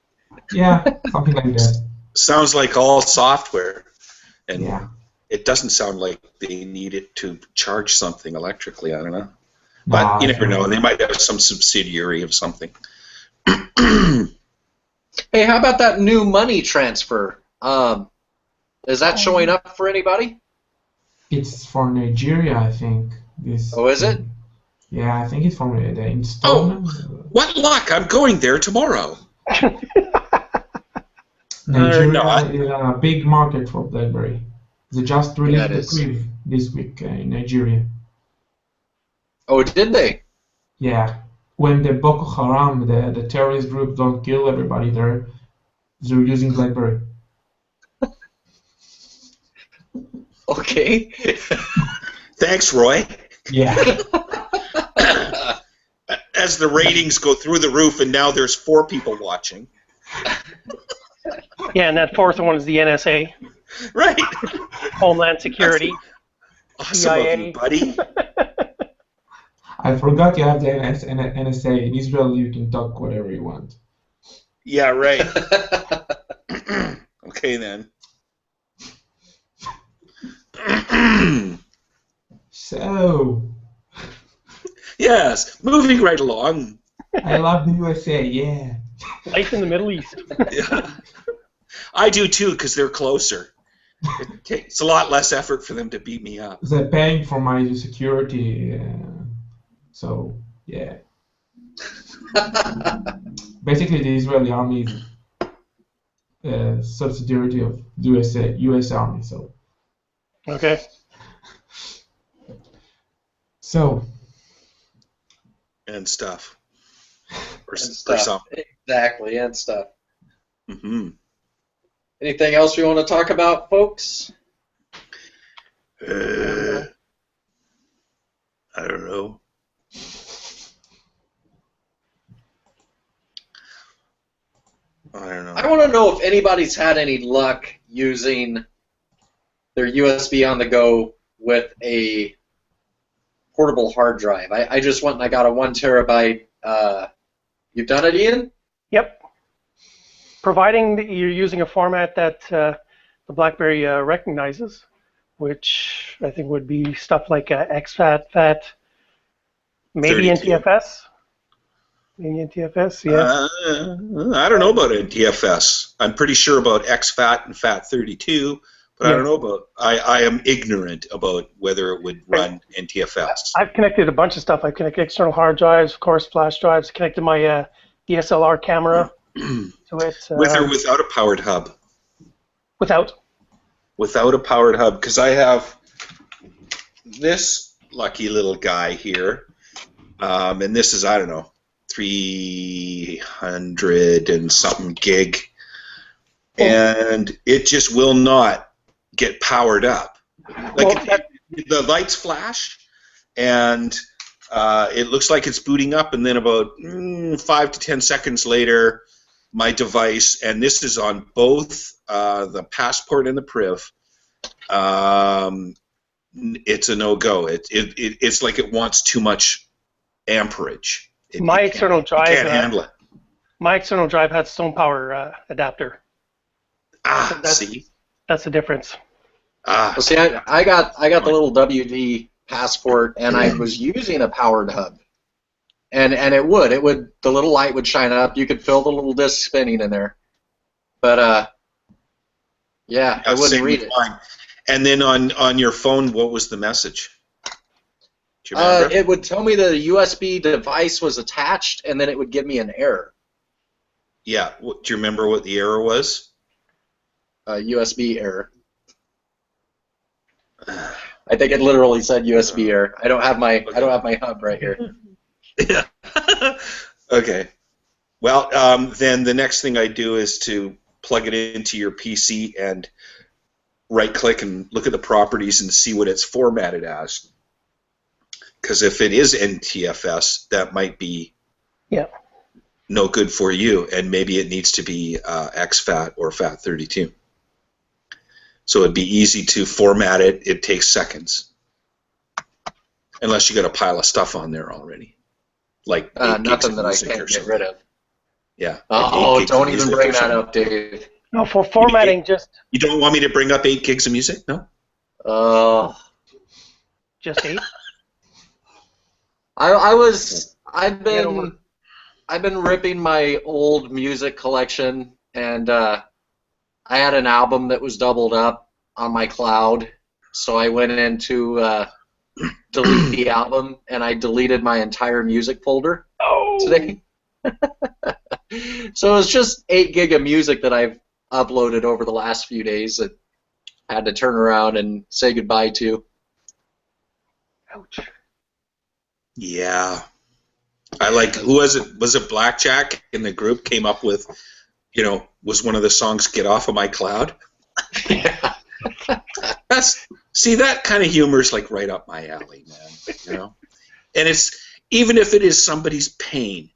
Yeah, something like that. Sounds like all software, and Yeah. it doesn't sound like they need it to charge something electrically. I don't know, but you never know. They might have some subsidiary of something. Hey, how about that new money transfer? Is that showing up for anybody? It's for Nigeria, I think. Oh, is it? Yeah, I think it's from the installment. What luck! I'm going there tomorrow. Nigeria is a big market for BlackBerry. They just released the is. preview this week in Nigeria. Oh, did they? Yeah. When the Boko Haram, the terrorist group, don't kill everybody there, they're using BlackBerry. Okay. Thanks, Roy. Yeah. As the ratings go through the roof, and now there's 4 people watching. Yeah, and that fourth one is the NSA, Right. Homeland Security. Awesome of you, buddy. I forgot you have the NSA. In Israel, you can talk whatever you want. Yeah, right. Okay, then. So, Yes, moving right along. I love the USA, yeah. Life in the Middle East. Yeah. I do too, because they're closer. It takes a lot less effort for them to beat me up. They're paying for my security, so, yeah. Basically, the Israeli army is subsidiary of the US Army, so. Okay. So. And stuff. Or stuff. something. Exactly, and stuff. Mm-hmm. Anything else we want to talk about, folks? I don't know. I want to know if anybody's had any luck using their USB on the go with a portable hard drive. I just went and I got a 1 terabyte. You've done it, Ian? Yep. Providing that you're using a format that the BlackBerry recognizes, which I think would be stuff like exFAT, FAT, maybe 32. NTFS. Maybe NTFS, yeah. I don't know about NTFS. I'm pretty sure about exFAT and FAT32, but I don't know about. I am ignorant about whether it would run NTFS. I've connected a bunch of stuff. I've connected external hard drives, of course, flash drives. Connected my DSLR camera to it. With or without a powered hub? Without. Without a powered hub, because I have this lucky little guy here, and this is, I don't know, 300 and something gig, and it just will not get powered up. Like the lights flash, and it looks like it's booting up, and then about 5 to 10 seconds later, my device, and this is on both the Passport and the Priv, it's a no-go. It's like it wants too much amperage. My external drive can't handle it. My external drive has its own power adapter. See? That's the difference. Well, see, I got the little WD Passport, and I was using a powered hub. and it would the little light would shine up. You could feel the little disc spinning in there, but yeah, I wouldn't read it. Mine. And then on your phone, what was the message? Do you remember? It would tell me the USB device was attached, and then it would give me an error. Yeah. Do you remember what the error was? USB error. I think it literally said USB error. I don't have my hub right here. Yeah. Okay. Well, then the next thing I do is to plug it into your PC and right-click and look at the properties and see what it's formatted as. Because if it is NTFS, that might be no good for you, and maybe it needs to be exFAT or FAT32. So it'd be easy to format it. It takes seconds, unless you got a pile of stuff on there already, like nothing that I can't get rid of. Yeah. Oh, don't even bring that up, Dave. No, for formatting, You don't want me to bring up 8 gigs of music, no? Just 8. I've been ripping my old music collection, and I had an album that was doubled up on my cloud, so I went in to delete the album, and I deleted my entire music folder today. So it's just 8 gig of music that I've uploaded over the last few days that I had to turn around and say goodbye to. Ouch. Yeah. I like, who was it? Was it Blackjack in the group came up with, was one of the songs "Get Off of My Cloud"? Yeah. See, that kind of humor is like right up my alley, man. And it's, even if it is somebody's pain,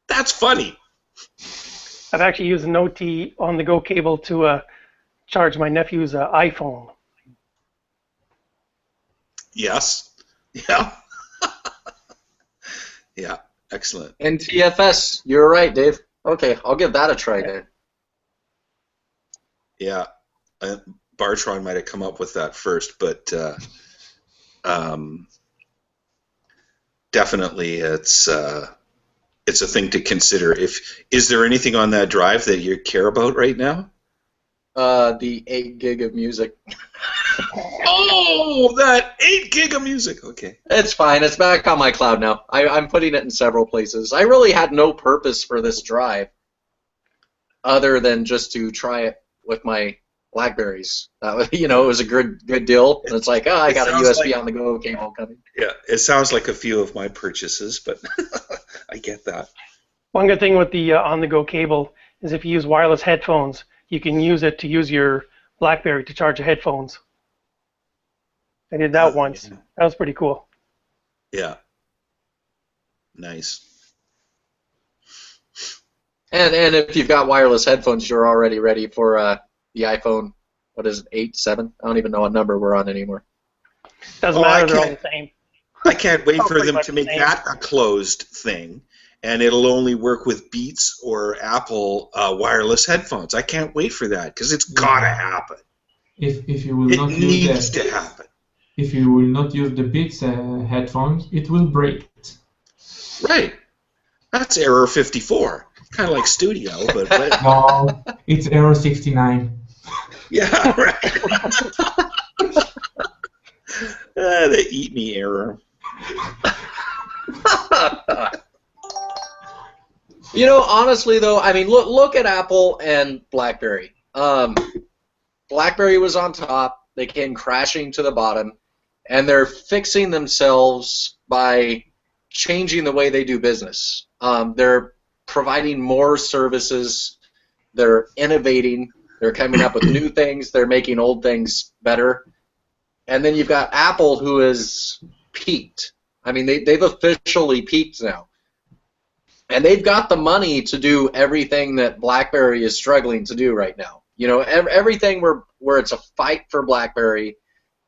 that's funny. I've actually used an OT on-the-go cable to charge my nephew's iPhone. Yes. Yeah. Yeah. Excellent. NTFS, you're right, Dave. Okay, I'll give that a try then. Yeah. Bartron might have come up with that first, but definitely it's a thing to consider. Is there anything on that drive that you care about right now? The 8 gig of music. Oh, that 8 gig of music. Okay. It's fine. It's back on my cloud now. I'm putting it in several places. I really had no purpose for this drive other than just to try it with my Blackberries. That was, it was a good deal. And it's like, I got a USB on the go cable coming. Yeah, it sounds like a few of my purchases, but I get that. One good thing with the on-the-go cable is if you use wireless headphones, you can use it to use your BlackBerry to charge your headphones. I did that once. Yeah. That was pretty cool. Yeah. Nice. And if you've got wireless headphones, you're already ready for the iPhone. What is it, 8, 7? I don't even know what number we're on anymore. Doesn't matter. They're all the same. I can't wait for them to make that a closed thing, and it'll only work with Beats or Apple wireless headphones. I can't wait for that because it's gotta happen. If you will It not needs to happen. If you will not use the Beats headphones, it will break. Right. That's error 54. Kind of like Studio, but No, it's error 69. yeah, right. The eat me error. Honestly though, I mean, look at Apple and BlackBerry. BlackBerry was on top. They came crashing to the bottom, and they're fixing themselves by changing the way they do business. They're providing more services. They're innovating. They're coming up with new things. They're making old things better. And then you've got Apple, who has peaked. I mean, they've officially peaked now. And they've got the money to do everything that BlackBerry is struggling to do right now. Everything where it's a fight for BlackBerry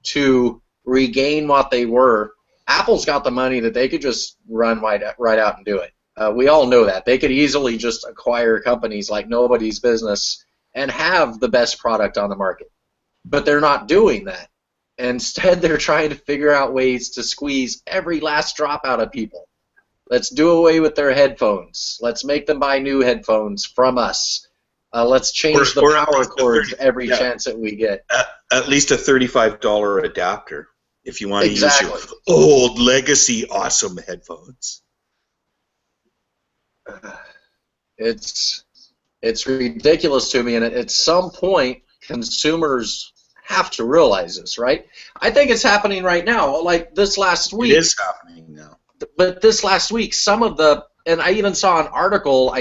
to regain what they were. Apple's got the money that they could just run right out and do it. We all know that. They could easily just acquire companies like nobody's business and have the best product on the market. But they're not doing that. Instead, they're trying to figure out ways to squeeze every last drop out of people. Let's do away with their headphones. Let's make them buy new headphones from us. Let's change the power cords every chance that we get. At least a $35 adapter if you want to use your old legacy awesome headphones. It's ridiculous to me, and at some point, consumers have to realize this, right? I think it's happening right now. Like this last week. It is happening now. But this last week, and I even saw an article,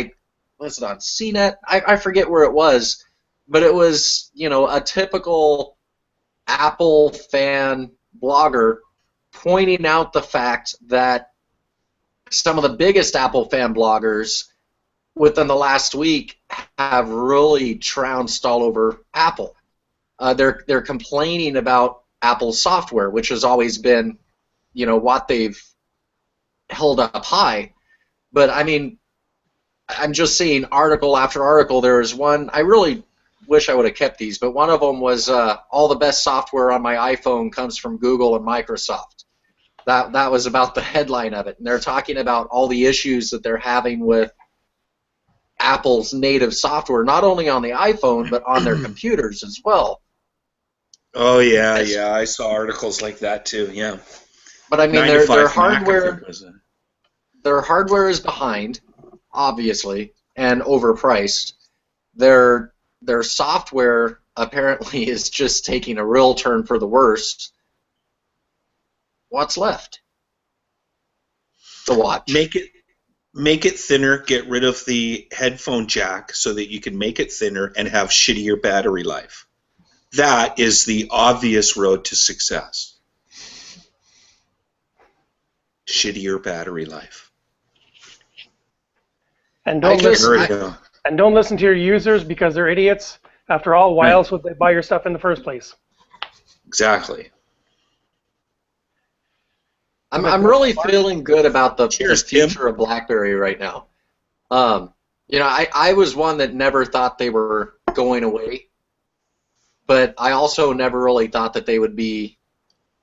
was it on CNET? I forget where it was, but it was, a typical Apple fan blogger pointing out the fact that some of the biggest Apple fan bloggers within the last week have really trounced all over Apple. They're complaining about Apple's software, which has always been, what they've held up high. But I mean, I'm just seeing article after article. There was one, I really wish I would have kept these, but one of them was all the best software on my iPhone comes from Google and Microsoft. That was about the headline of it. And they're talking about all the issues that they're having with Apple's native software, not only on the iPhone, but on their computers as well. Oh, yeah, I saw articles like that too, yeah. But I mean, their hardware is behind, obviously, and overpriced. Their software apparently is just taking a real turn for the worst. What's left to watch? Make it thinner, get rid of the headphone jack so that you can make it thinner and have shittier battery life. That is the obvious road to success. Shittier battery life. And don't listen to your users because they're idiots. After all, why else would they buy your stuff in the first place? Exactly. I'm really feeling good about the future of BlackBerry right now. I was one that never thought they were going away, but I also never really thought that they would be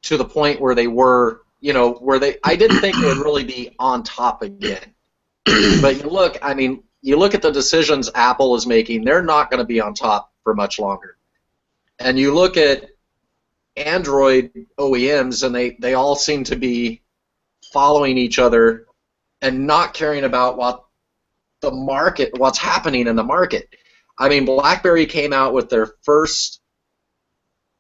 to the point where they were, I didn't think they would really be on top again. But you look at the decisions Apple is making, they're not going to be on top for much longer. And you look at Android OEMs, and they all seem to be following each other and not caring about what's happening in the market. I mean, BlackBerry came out with their first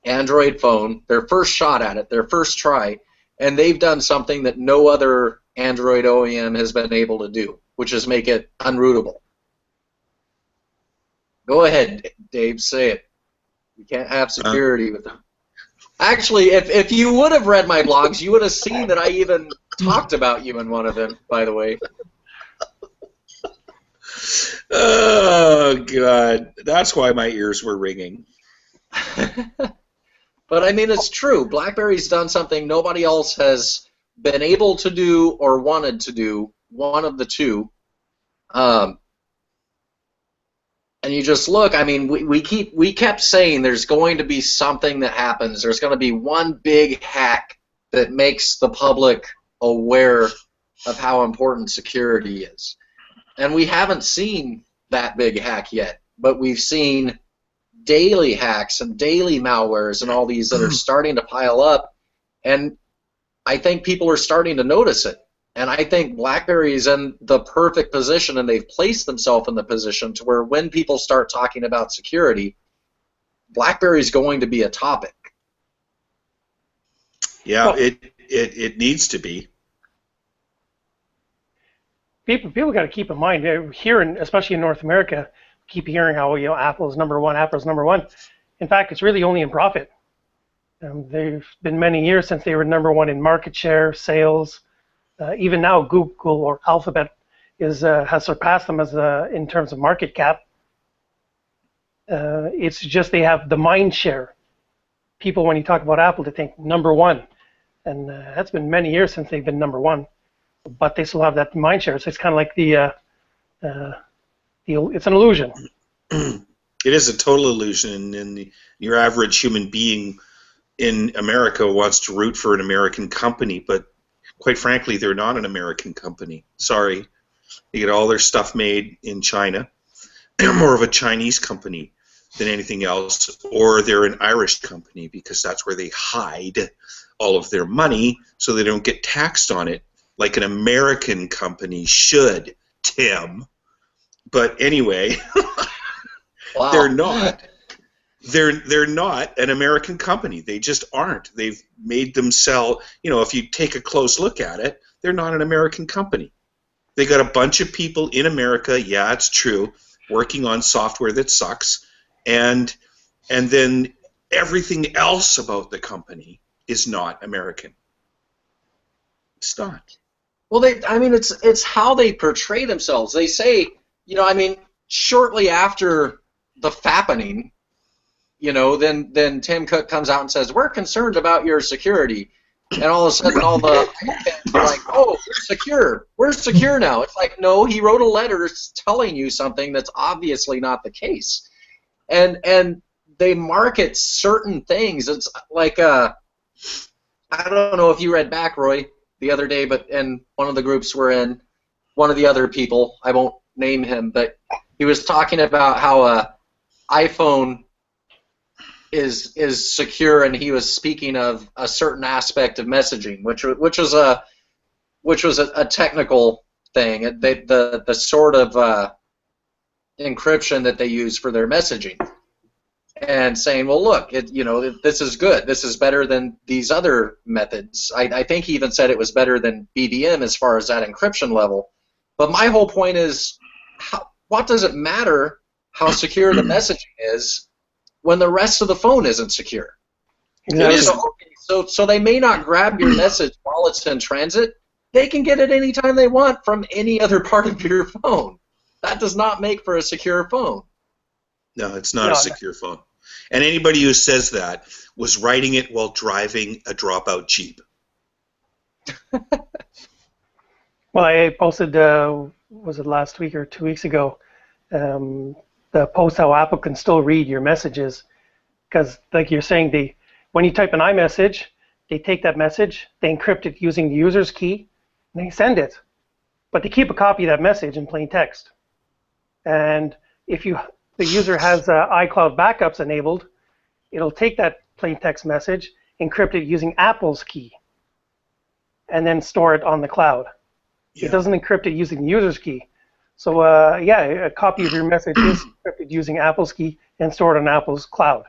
Android phone, their first shot at it, their first try, and they've done something that no other Android OEM has been able to do, which is make it unrootable. Go ahead, Dave, say it. You can't have security with them. Actually, if you would have read my blogs, you would have seen that I even talked about you in one of them, by the way. Oh, God. That's why my ears were ringing. But, I mean, it's true. BlackBerry's done something nobody else has been able to do or wanted to do, one of the two. And you just look, I mean, we kept saying there's going to be something that happens. There's going to be one big hack that makes the public aware of how important security is. And we haven't seen that big hack yet, but we've seen daily hacks and daily malwares and all these that are starting to pile up, and I think people are starting to notice it. And I think BlackBerry is in the perfect position, and they've placed themselves in the position to where when people start talking about security, BlackBerry is going to be a topic. Yeah, well, it needs to be. People got to keep in mind here, especially in North America, keep hearing how Apple's number one. In fact, it's really only in profit. They've been many years since they were number one in market share, sales. Even now, Google or Alphabet has surpassed them in terms of market cap. It's just they have the mind share. People, when you talk about Apple, they think number one, and that's been many years since they've been number one. But they still have that mind share. So it's kind of like it's an illusion. It is a total illusion, and your average human being in America wants to root for an American company, but quite frankly, they're not an American company. Sorry. They get all their stuff made in China. They're more of a Chinese company than anything else, or they're an Irish company because that's where they hide all of their money so they don't get taxed on it like an American company should, Tim. But anyway, Wow. they're not. They're not an American company. They just aren't. They've made them sell, if you take a close look at it, they're not an American company. They got a bunch of people in America, yeah, it's true, working on software that sucks, and then everything else about the company is not American. It's not. Well, it's how they portray themselves. They say, shortly after the fappening, then Tim Cook comes out and says, we're concerned about your security. And all of a sudden, all the fans are like, oh, we're secure now. It's like, no, he wrote a letter telling you something that's obviously not the case. And they market certain things. It's like, I don't know if you read back, Roy, the other day, but in one of the groups we're in, one of the other people, I won't name him, but he was talking about how a iPhone is secure, and he was speaking of a certain aspect of messaging, which was a technical thing, the sort of encryption that they use for their messaging, and saying, well, look, this is good. This is better than these other methods. I think he even said it was better than BBM as far as that encryption level. But my whole point is, what does it matter how secure the messaging is when the rest of the phone isn't secure? Exactly. So they may not grab your message while it's in transit. They can get it anytime they want from any other part of your phone. That does not make for a secure phone. No, it's not a secure phone. And anybody who says that was writing it while driving a dropout Jeep. Well, I posted, was it last week or 2 weeks ago, the post how Apple can still read your messages, because like you're saying, when you type an iMessage, they take that message, they encrypt it using the user's key, and they send it. But they keep a copy of that message in plain text. And if the user has iCloud backups enabled, it'll take that plain text message, encrypt it using Apple's key, and then store it on the cloud. Yeah. It doesn't encrypt it using the user's key. So a copy of your message is encrypted using Apple's key and stored on Apple's cloud,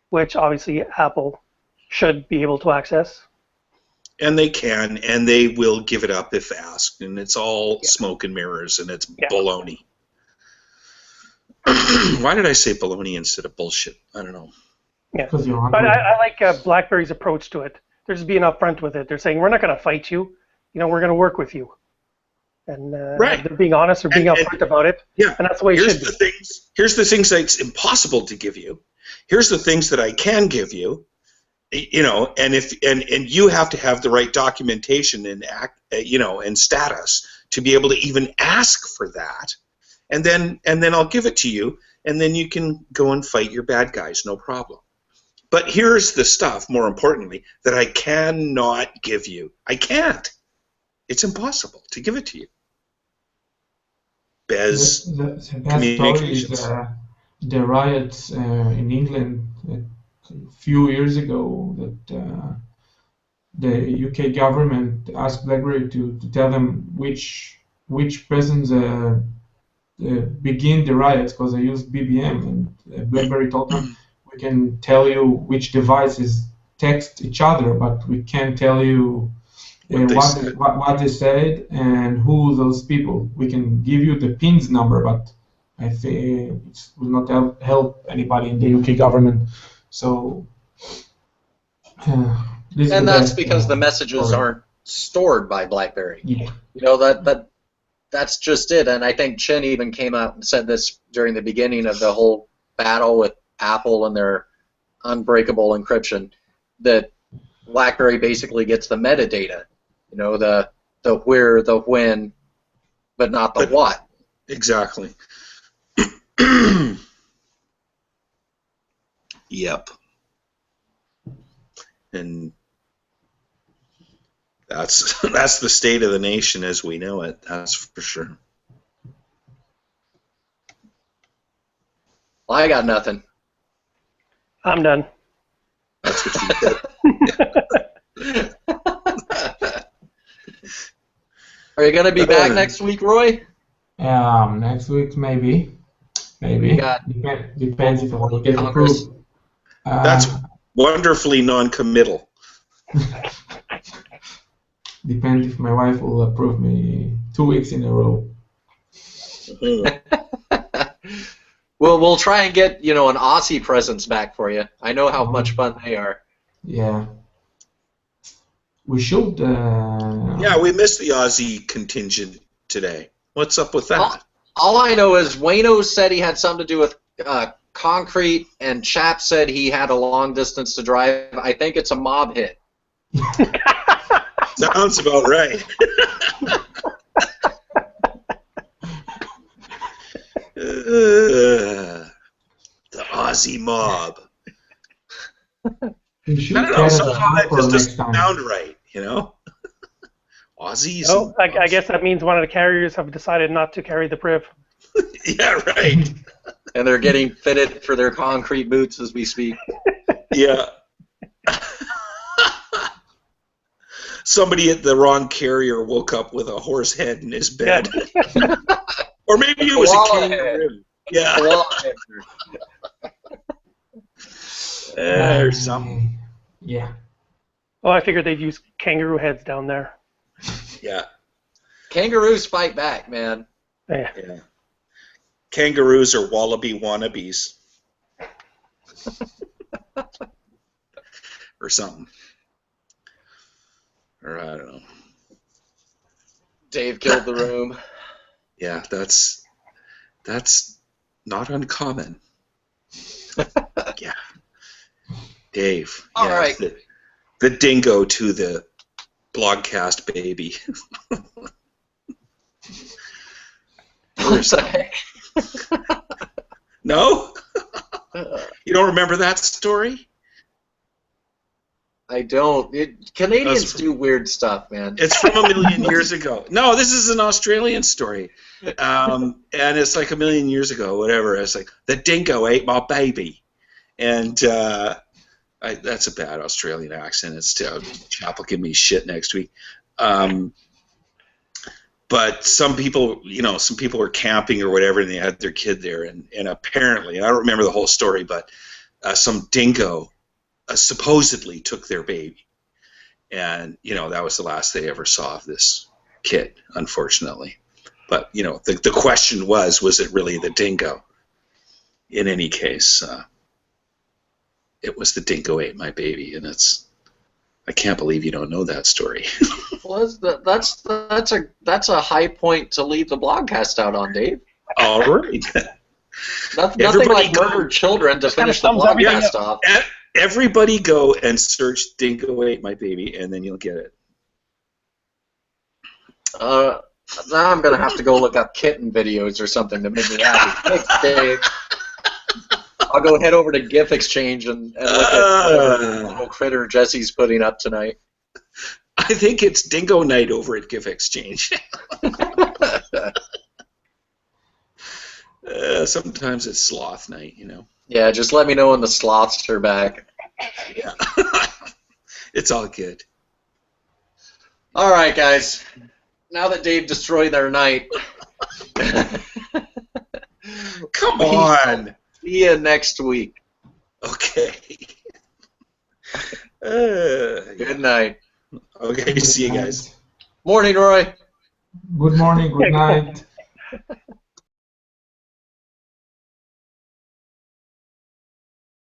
which obviously Apple should be able to access. And they can, and they will give it up if asked, and it's all smoke and mirrors, and it's baloney. Why did I say baloney instead of bullshit? I don't know. Yeah, but I like BlackBerry's approach to it. They're just being upfront with it. They're saying, we're not going to fight you. We're going to work with you. And they're being honest, they're being upfront about it. Yeah. And that's the way it should be. Here's the things that it's impossible to give you. Here's the things that I can give you. And you have to have the right documentation and and status to be able to even ask for that. And then I'll give it to you, and then you can go and fight your bad guys, no problem. But here's the stuff, more importantly, that I cannot give you. I can't. It's impossible to give it to you. Bez Communications. Story is the riots in England a few years ago that the UK government asked BlackBerry to tell them which persons begin the riots, because they used BBM, and BlackBerry told them, we can tell you which devices text each other, but we can't tell you what they said and who those people. We can give you the PIN's number, but I think it will not help anybody in the UK government. So, and that's because the messages aren't stored by BlackBerry. Yeah. That's just it. And I think Chin even came out and said this during the beginning of the whole battle with Apple and their unbreakable encryption, that BlackBerry basically gets the metadata, the where, the when, but not the what. Exactly. Yep. And That's the state of the nation as we know it. That's for sure. Well, I got nothing. I'm done. That's what you said. Are you going to be back next week, Roy? Next week maybe. Depends if I will get approved. That's wonderfully non-committal. Depends if my wife will approve me 2 weeks in a row. Well, we'll try and get, an Aussie presence back for you. I know how much fun they are. Yeah. We should. Yeah, we missed the Aussie contingent today. What's up with that? All I know is Wayno said he had something to do with concrete, and Chap said he had a long distance to drive. I think it's a mob hit. Sounds about right. The Aussie mob. I don't know, somehow that just doesn't sound right, Aussies. Oh, I guess that means one of the carriers have decided not to carry the Priv. Yeah, right. And they're getting fitted for their concrete boots as we speak. Yeah. Somebody at the wrong carrier woke up with a horse head in his bed. Yeah. Or maybe it was a kangaroo. Yeah. Or something. Yeah. Oh, I figured they'd use kangaroo heads down there. Yeah. Kangaroos fight back, man. Yeah. Kangaroos are wallaby wannabes. Or something. Or I don't know. Dave killed the room. Yeah, that's not uncommon. Yeah. Dave. All right. The dingo to the blogcast baby. No? You don't remember that story? I don't. Canadians do weird stuff, man. It's from a million years ago. No, this is an Australian story. And it's like a million years ago, whatever. It's like, the dingo ate my baby. And that's a bad Australian accent. It's Chap will give me shit next week. But some people were camping or whatever, and they had their kid there. And apparently, I don't remember the whole story, but some dingo supposedly took their baby, and that was the last they ever saw of this kid, unfortunately. But the question was it really the dingo? In any case, it was the dingo ate my baby, and I can't believe you don't know that story. Well, that's a high point to leave the blogcast out on, Dave. All right. Nothing like murdered children to finish the blogcast off. Everybody go and search "Dingo Ate My Baby," and then you'll get it. Now I'm gonna have to go look up kitten videos or something to make me happy. Thanks, Dave. I'll go head over to GIF Exchange and look at the little critter Jesse's putting up tonight. I think it's Dingo Night over at GIF Exchange. Sometimes it's Sloth Night, Yeah, just let me know when the sloths are back. Yeah. It's all good. All right, guys. Now that Dave destroyed their night. Come on. See you next week. Okay. Good night. Okay, see you guys. Morning, Roy. Good morning, good night.